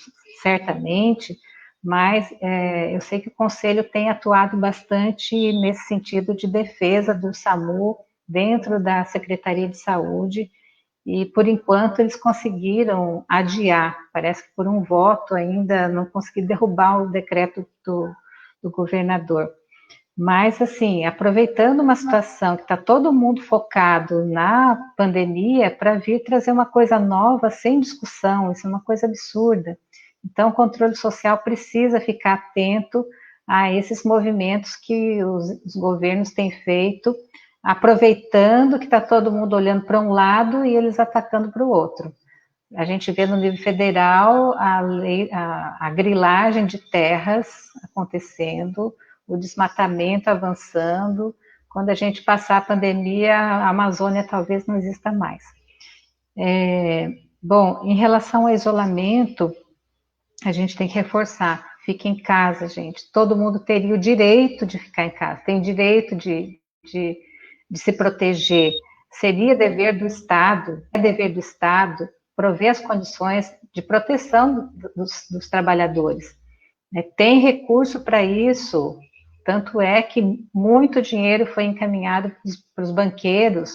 certamente, mas eu sei que o Conselho tem atuado bastante nesse sentido de defesa do SAMU dentro da Secretaria de Saúde, e, por enquanto, eles conseguiram adiar, parece que por um voto ainda não conseguiram derrubar o decreto do governador. Mas, assim, aproveitando uma situação que está todo mundo focado na pandemia para vir trazer uma coisa nova sem discussão, isso é uma coisa absurda. Então, o controle social precisa ficar atento a esses movimentos que os governos têm feito, aproveitando que está todo mundo olhando para um lado e eles atacando para o outro. A gente vê no nível federal a grilagem de terras acontecendo, o desmatamento avançando. Quando a gente passar a pandemia, a Amazônia talvez não exista mais. Bom, em relação ao isolamento, a gente tem que reforçar, fique em casa, gente. Todo mundo teria o direito de ficar em casa, tem direito de se proteger. Seria dever do Estado, prover as condições de proteção dos trabalhadores. Tem recurso para isso, tanto é que muito dinheiro foi encaminhado para os banqueiros.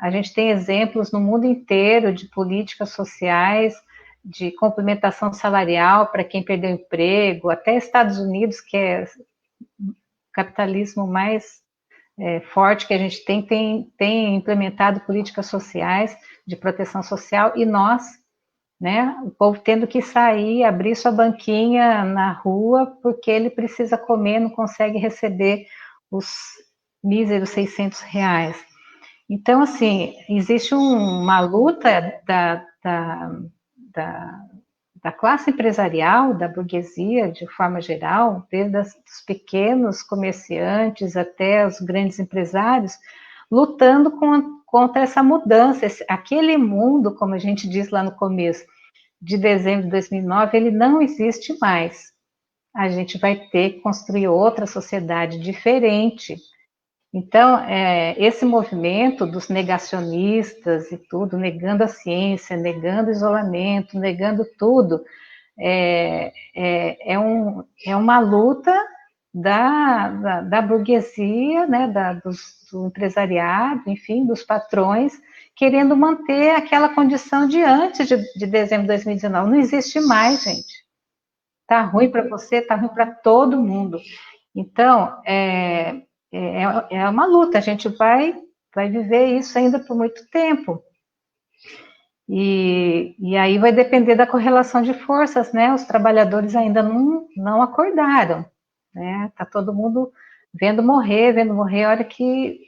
A gente tem exemplos no mundo inteiro de políticas sociais, de complementação salarial para quem perdeu emprego, até Estados Unidos, que é o capitalismo mais forte que a gente tem implementado políticas sociais de proteção social, e nós, né, o povo tendo que sair, abrir sua banquinha na rua, porque ele precisa comer, não consegue receber os míseros R$600. Então, assim, existe uma luta da classe empresarial, da burguesia, de forma geral, desde os pequenos comerciantes até os grandes empresários, lutando contra essa mudança. Aquele mundo, como a gente diz lá no começo, de dezembro de 2009, ele não existe mais. A gente vai ter que construir outra sociedade diferente. Então, esse movimento dos negacionistas e tudo, negando a ciência, negando o isolamento, negando tudo, é uma luta da burguesia, né, do empresariado, enfim, dos patrões, querendo manter aquela condição de antes de dezembro de 2019. Não existe mais, gente. Está ruim para você, está ruim para todo mundo. Então, é uma luta, a gente vai viver isso ainda por muito tempo. E aí vai depender da correlação de forças, né? Os trabalhadores ainda não acordaram, né? Tá todo mundo vendo morrer, a hora que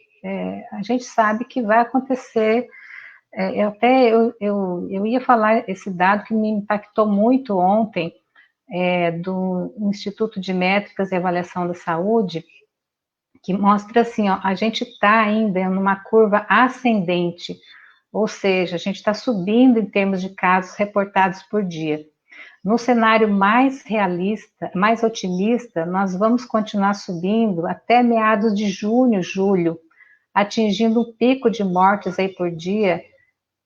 a gente sabe que vai acontecer. Eu ia falar esse dado que me impactou muito ontem, do Instituto de Métricas e Avaliação da Saúde, que mostra assim, ó, a gente está ainda numa curva ascendente, ou seja, a gente está subindo em termos de casos reportados por dia. No cenário mais realista, mais otimista, nós vamos continuar subindo até meados de junho, julho, atingindo um pico de mortes aí por dia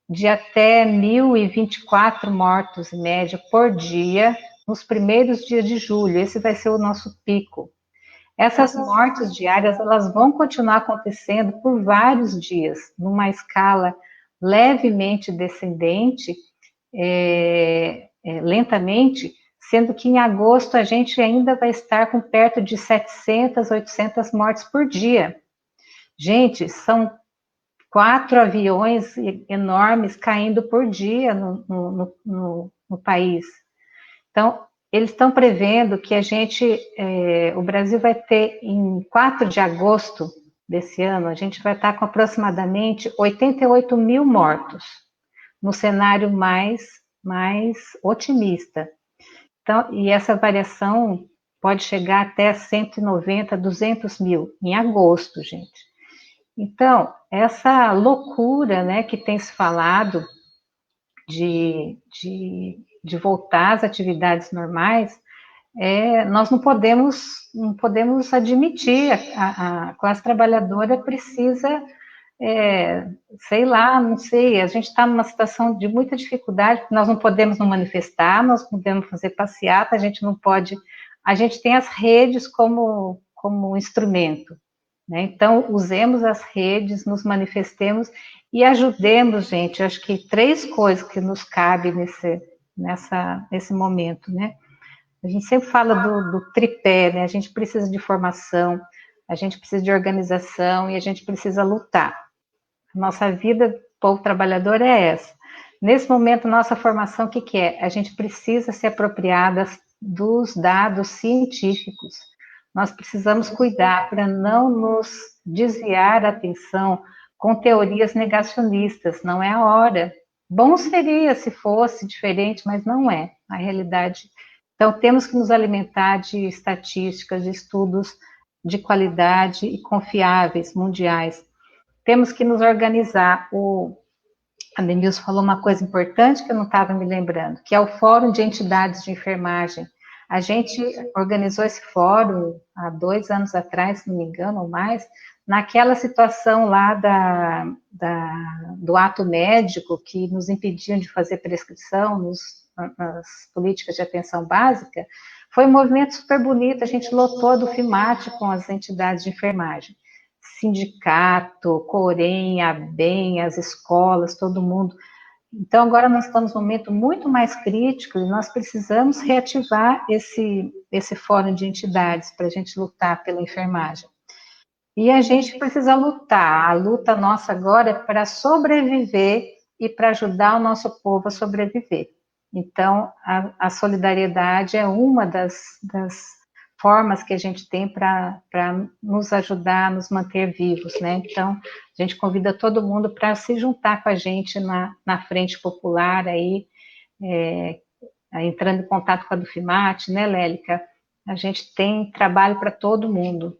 de até 1.024 mortos em média por dia nos primeiros dias de julho. Esse vai ser o nosso pico. Essas mortes diárias, elas vão continuar acontecendo por vários dias, numa escala levemente descendente, lentamente, sendo que em agosto a gente ainda vai estar com perto de 700, 800 mortes por dia. Gente, são 4 aviões enormes caindo por dia no país. Então, eles estão prevendo que o Brasil vai ter, em 4 de agosto desse ano, a gente vai estar com aproximadamente 88 mil mortos, no cenário mais otimista. Então, e essa variação pode chegar até 190, 200 mil em agosto, gente. Então, essa loucura, né, que tem se falado de voltar às atividades normais, nós não podemos admitir, a classe trabalhadora precisa, sei lá, não sei, a gente está numa situação de muita dificuldade, porque nós não podemos nos manifestar, nós não podemos fazer passeata, a gente não pode, a gente tem as redes como instrumento, né? Então, usemos as redes, nos manifestemos e ajudemos, gente. Eu acho que 3 coisas que nos cabem nesse momento, né? A gente sempre fala do tripé, né? A gente precisa de formação, a gente precisa de organização e a gente precisa lutar. A nossa vida, povo trabalhador, é essa. Nesse momento, nossa formação, o que é? A gente precisa se apropriar dos dados científicos. Nós precisamos cuidar para não nos desviar a atenção com teorias negacionistas. Não é a hora. Bom seria se fosse diferente, mas não é. A realidade. Então, temos que nos alimentar de estatísticas, de estudos de qualidade e confiáveis, mundiais. Temos que nos organizar. A Denilson falou uma coisa importante que eu não estava me lembrando, que é o Fórum de Entidades de Enfermagem. A gente organizou esse fórum há 2 anos atrás, se não me engano, ou mais, naquela situação lá do ato médico que nos impediam de fazer prescrição nas políticas de atenção básica. Foi um movimento super bonito, a gente lotou a Dufimate com as entidades de enfermagem. Sindicato, Corém, ABEM, as escolas, todo mundo. Então, agora nós estamos num momento muito mais crítico e nós precisamos reativar esse fórum de entidades para a gente lutar pela enfermagem. E a gente precisa lutar. A luta nossa agora é para sobreviver e para ajudar o nosso povo a sobreviver. Então, a solidariedade é uma das formas que a gente tem para nos ajudar a nos manter vivos, né? Então, a gente convida todo mundo para se juntar com a gente na Frente Popular, aí, entrando em contato com a Dufimate, né, Lélica? A gente tem trabalho para todo mundo.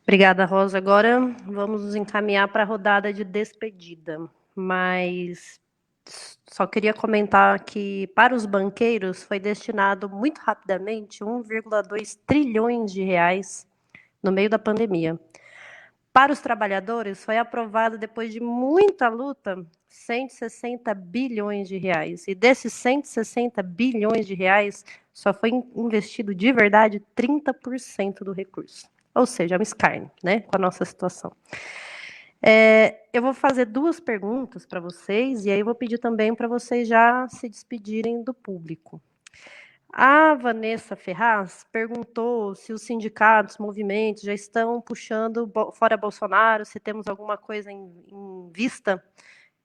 Obrigada, Rosa. Agora vamos nos encaminhar para a rodada de despedida, mas só queria comentar que para os banqueiros foi destinado muito rapidamente 1,2 trilhões de reais no meio da pandemia. Para os trabalhadores foi aprovado, depois de muita luta, 160 bilhões de reais. E desses 160 bilhões de reais, só foi investido de verdade 30% do recurso. Ou seja, é um escárnio, né, com a nossa situação. Eu vou fazer 2 perguntas para vocês, e aí eu vou pedir também para vocês já se despedirem do público. A Vanessa Ferraz perguntou se os sindicatos, movimentos já estão puxando fora Bolsonaro, se temos alguma coisa em vista.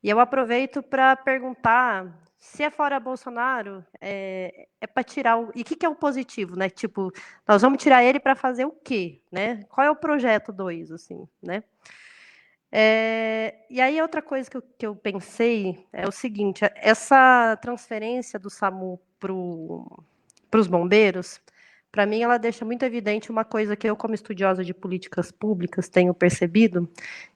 E eu aproveito para perguntar se é fora Bolsonaro, é para tirar e o que é o positivo, né? Tipo, nós vamos tirar ele para fazer o quê, né? Qual é o projeto 2, assim, né? E aí outra coisa que eu pensei é o seguinte: essa transferência do SAMU para os bombeiros, para mim ela deixa muito evidente uma coisa que eu, como estudiosa de políticas públicas, tenho percebido,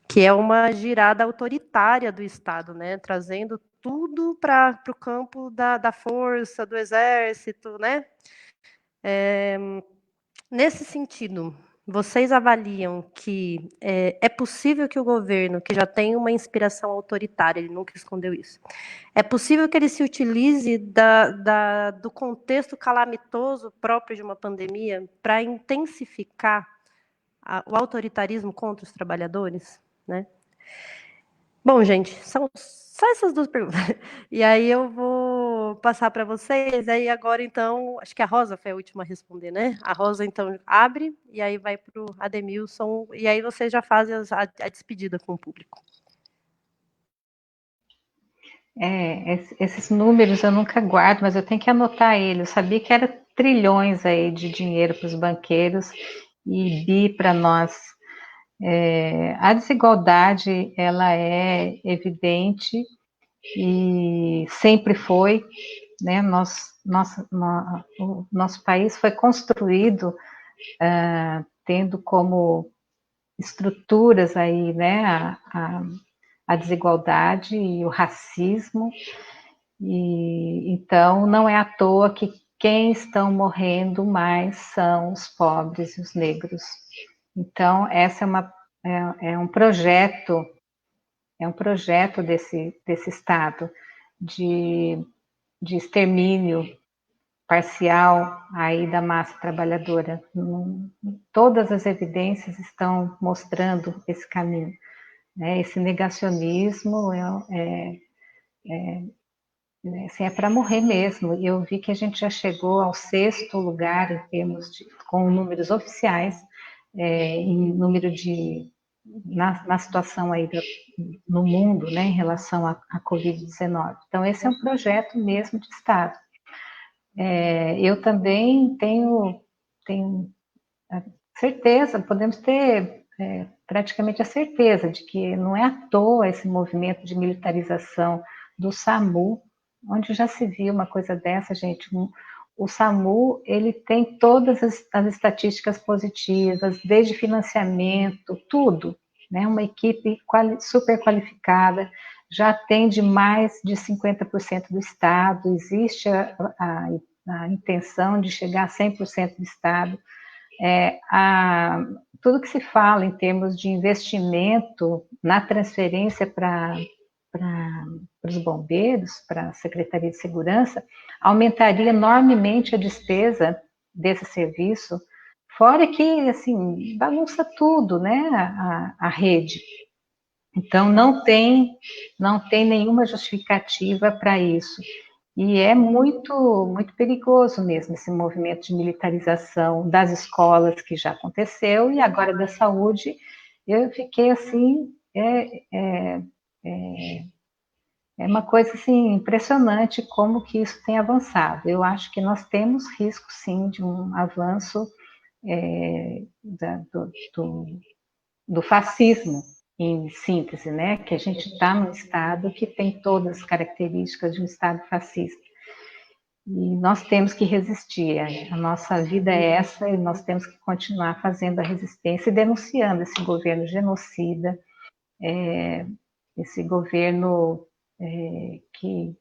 que é uma girada autoritária do Estado, né? Trazendo tudo para o campo da força, do exército, né? Nesse sentido, vocês avaliam que é possível que o governo, que já tem uma inspiração autoritária, ele nunca escondeu isso, é possível que ele se utilize do contexto calamitoso próprio de uma pandemia para intensificar o autoritarismo contra os trabalhadores, né? Bom, gente, são só essas 2 perguntas. E aí eu vou passar para vocês. Aí agora, então, acho que a Rosa foi a última a responder, né? A Rosa, então, abre, e aí vai para o Ademilson, e aí vocês já fazem a despedida com o público. Esses números eu nunca guardo, mas eu tenho que anotar ele. Eu sabia que era trilhões aí de dinheiro para os banqueiros e bi para nós. A desigualdade, ela é evidente e sempre foi, né? O nosso país foi construído tendo como estruturas aí, né? a desigualdade e o racismo, e então não é à toa que quem estão morrendo mais são os pobres e os negros. Então, essa é um projeto, desse Estado de extermínio parcial aí da massa trabalhadora. Todas as evidências estão mostrando esse caminho, né? Esse negacionismo assim, é para morrer mesmo. E eu vi que a gente já chegou ao 6º lugar em termos com números oficiais, em número de na situação aí no mundo, né, em relação à Covid-19. Então, esse é um projeto mesmo de Estado. Eu também tenho a certeza, podemos ter praticamente a certeza de que não é à toa esse movimento de militarização do SAMU, onde já se viu uma coisa dessa, gente. O SAMU, ele tem todas as estatísticas positivas, desde financiamento, tudo, né? Uma equipe super qualificada, já atende mais de 50% do Estado, existe a intenção de chegar a 100% do Estado. Tudo que se fala em termos de investimento na transferência para os bombeiros, para a Secretaria de Segurança, aumentaria enormemente a despesa desse serviço, fora que, assim, bagunça tudo, né, a rede. Então, não tem nenhuma justificativa para isso. E é muito, muito perigoso mesmo esse movimento de militarização das escolas que já aconteceu e agora da saúde. Eu fiquei assim, é uma coisa assim impressionante como que isso tem avançado. Eu acho que nós temos risco sim de um avanço do fascismo, em síntese, né? Que a gente está num Estado que tem todas as características de um Estado fascista. E nós temos que resistir. A nossa vida é essa e nós temos que continuar fazendo a resistência e denunciando esse governo genocida, esse governo que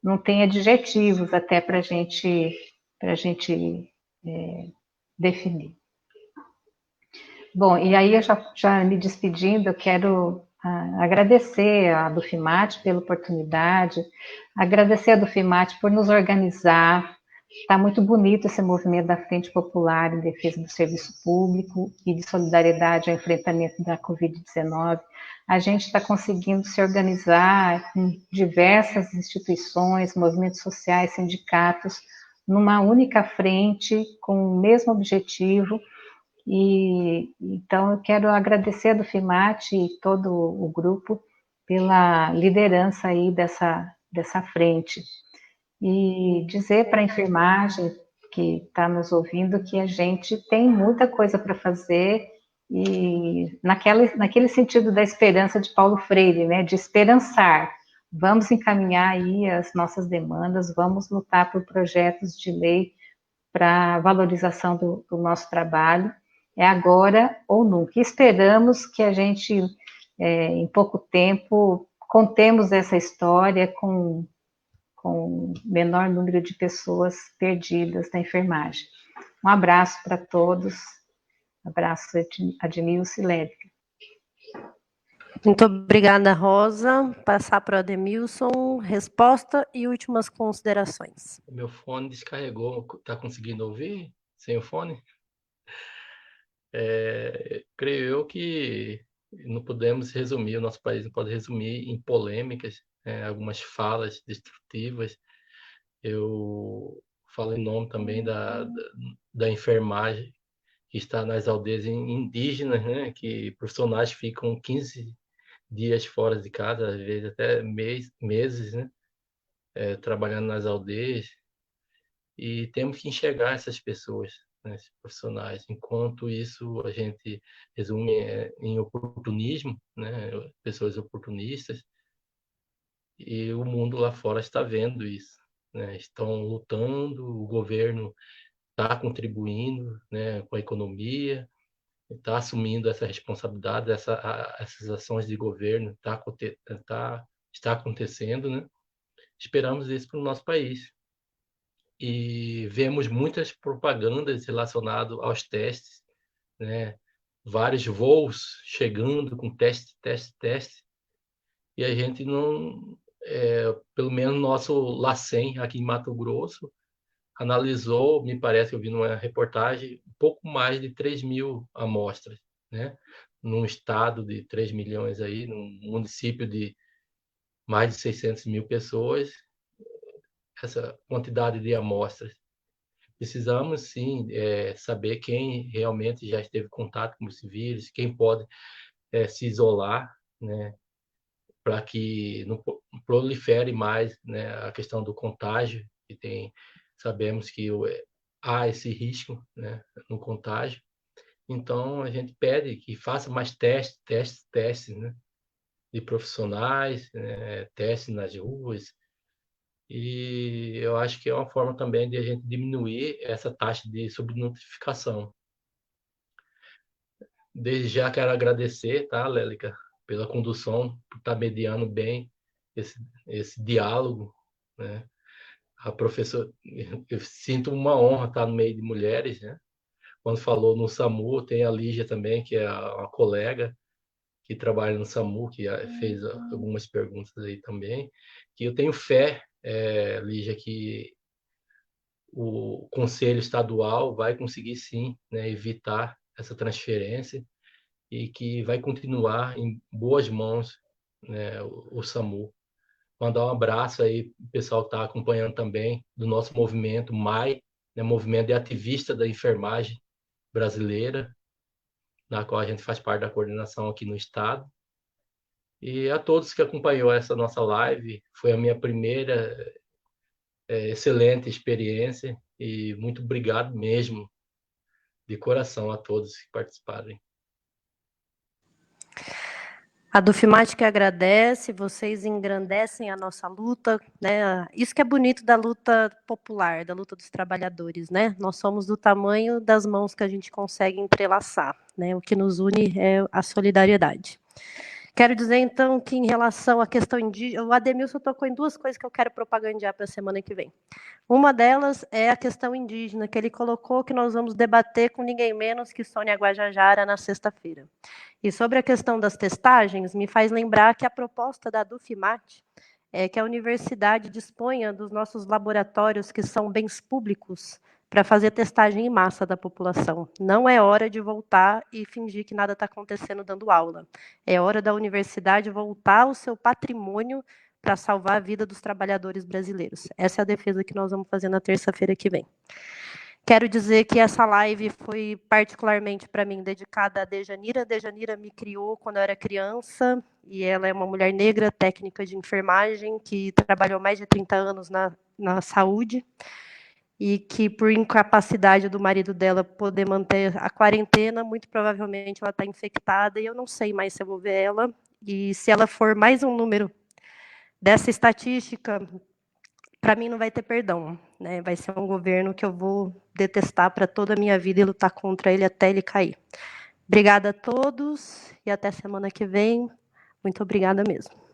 não tem adjetivos até para a gente definir. Bom, e aí eu já me despedindo, eu quero agradecer a Dufimate pela oportunidade, agradecer a Dufimate por nos organizar. Está muito bonito esse movimento da Frente Popular em defesa do serviço público e de solidariedade ao enfrentamento da Covid-19. A gente está conseguindo se organizar com diversas instituições, movimentos sociais, sindicatos, numa única frente, com o mesmo objetivo. E então eu quero agradecer a Dufimate e todo o grupo pela liderança aí dessa frente. E dizer para a enfermagem que está nos ouvindo que a gente tem muita coisa para fazer e naquele sentido da esperança de Paulo Freire, né, de esperançar. Vamos encaminhar aí as nossas demandas, vamos lutar por projetos de lei para a valorização do nosso trabalho. É agora ou nunca. E esperamos que a gente, em pouco tempo, contemos essa história com o menor número de pessoas perdidas na enfermagem. Um abraço para todos. Abraço, Admilson e Lévica. Muito obrigada, Rosa. Passar para o Ademilson, resposta e últimas considerações. Meu fone descarregou. Está conseguindo ouvir sem o fone? Creio eu que não podemos resumir, o nosso país não pode resumir em polêmicas, algumas falas destrutivas. Eu falo em nome também da enfermagem que está nas aldeias indígenas, né, que profissionais ficam 15 dias fora de casa, às vezes até meses, né, trabalhando nas aldeias, e temos que enxergar essas pessoas, né, esses profissionais. Enquanto isso a gente resume em oportunismo, né, pessoas oportunistas, e o mundo lá fora está vendo isso, né, estão lutando, o governo está contribuindo, né, com a economia, está assumindo essa responsabilidade, essas ações de governo está acontecendo, né? Esperamos isso para o nosso país. E vemos muitas propagandas relacionadas aos testes, né? Vários voos chegando com teste, e a gente não, pelo menos nosso LACEN aqui em Mato Grosso, analisou, me parece que eu vi numa reportagem, um pouco mais de 3.000 amostras, né? Num estado de 3 milhões aí, num município de mais de 600 mil pessoas, essa quantidade de amostras. Precisamos, sim, saber quem realmente já esteve em contato com esse vírus, quem pode se isolar, né? Para que não prolifere mais, né, a questão do contágio, que sabemos que há esse risco, né, no contágio. Então, a gente pede que faça mais testes, né, de profissionais, né, testes nas ruas, e eu acho que é uma forma também de a gente diminuir essa taxa de subnotificação. Desde já quero agradecer, tá, Lélica, pela condução, por estar mediando bem esse diálogo, né? A professora, eu sinto uma honra estar no meio de mulheres, né? Quando falou no SAMU, tem a Lígia também, que é uma colega que trabalha no SAMU, que fez algumas perguntas aí também, que eu tenho fé, Lígia, que o Conselho Estadual vai conseguir sim, né, evitar essa transferência e que vai continuar em boas mãos, né, o SAMU. Mandar um abraço aí para o pessoal que está acompanhando também do nosso movimento MAI, né, movimento de ativista da enfermagem brasileira, na qual a gente faz parte da coordenação aqui no estado. E a todos que acompanhou essa nossa live, foi a minha primeira excelente experiência e muito obrigado mesmo, de coração, a todos que participarem. A Dufimate que agradece, vocês engrandecem a nossa luta, né? Isso que é bonito da luta popular, da luta dos trabalhadores, né? Nós somos do tamanho das mãos que a gente consegue entrelaçar, né? O que nos une é a solidariedade. Quero dizer, então, que em relação à questão indígena, o Ademilson tocou em duas coisas que eu quero propagandear para a semana que vem. Uma delas é a questão indígena, que ele colocou que nós vamos debater com ninguém menos que Sônia Guajajara na sexta-feira. E sobre a questão das testagens, me faz lembrar que a proposta da Dufimate é que a universidade disponha dos nossos laboratórios, que são bens públicos, para fazer testagem em massa da população. Não é hora de voltar e fingir que nada está acontecendo dando aula. É hora da universidade voltar ao seu patrimônio para salvar a vida dos trabalhadores brasileiros. Essa é a defesa que nós vamos fazer na terça-feira que vem. Quero dizer que essa live foi particularmente para mim dedicada a Dejanira. Dejanira me criou quando eu era criança e ela é uma mulher negra, técnica de enfermagem, que trabalhou mais de 30 anos na saúde e que, por incapacidade do marido dela poder manter a quarentena, muito provavelmente ela está infectada e eu não sei mais se eu vou ver ela. E se ela for mais um número dessa estatística, para mim não vai ter perdão, né? Vai ser um governo que eu vou detestar para toda a minha vida e lutar contra ele até ele cair. Obrigada a todos e até semana que vem. Muito obrigada mesmo.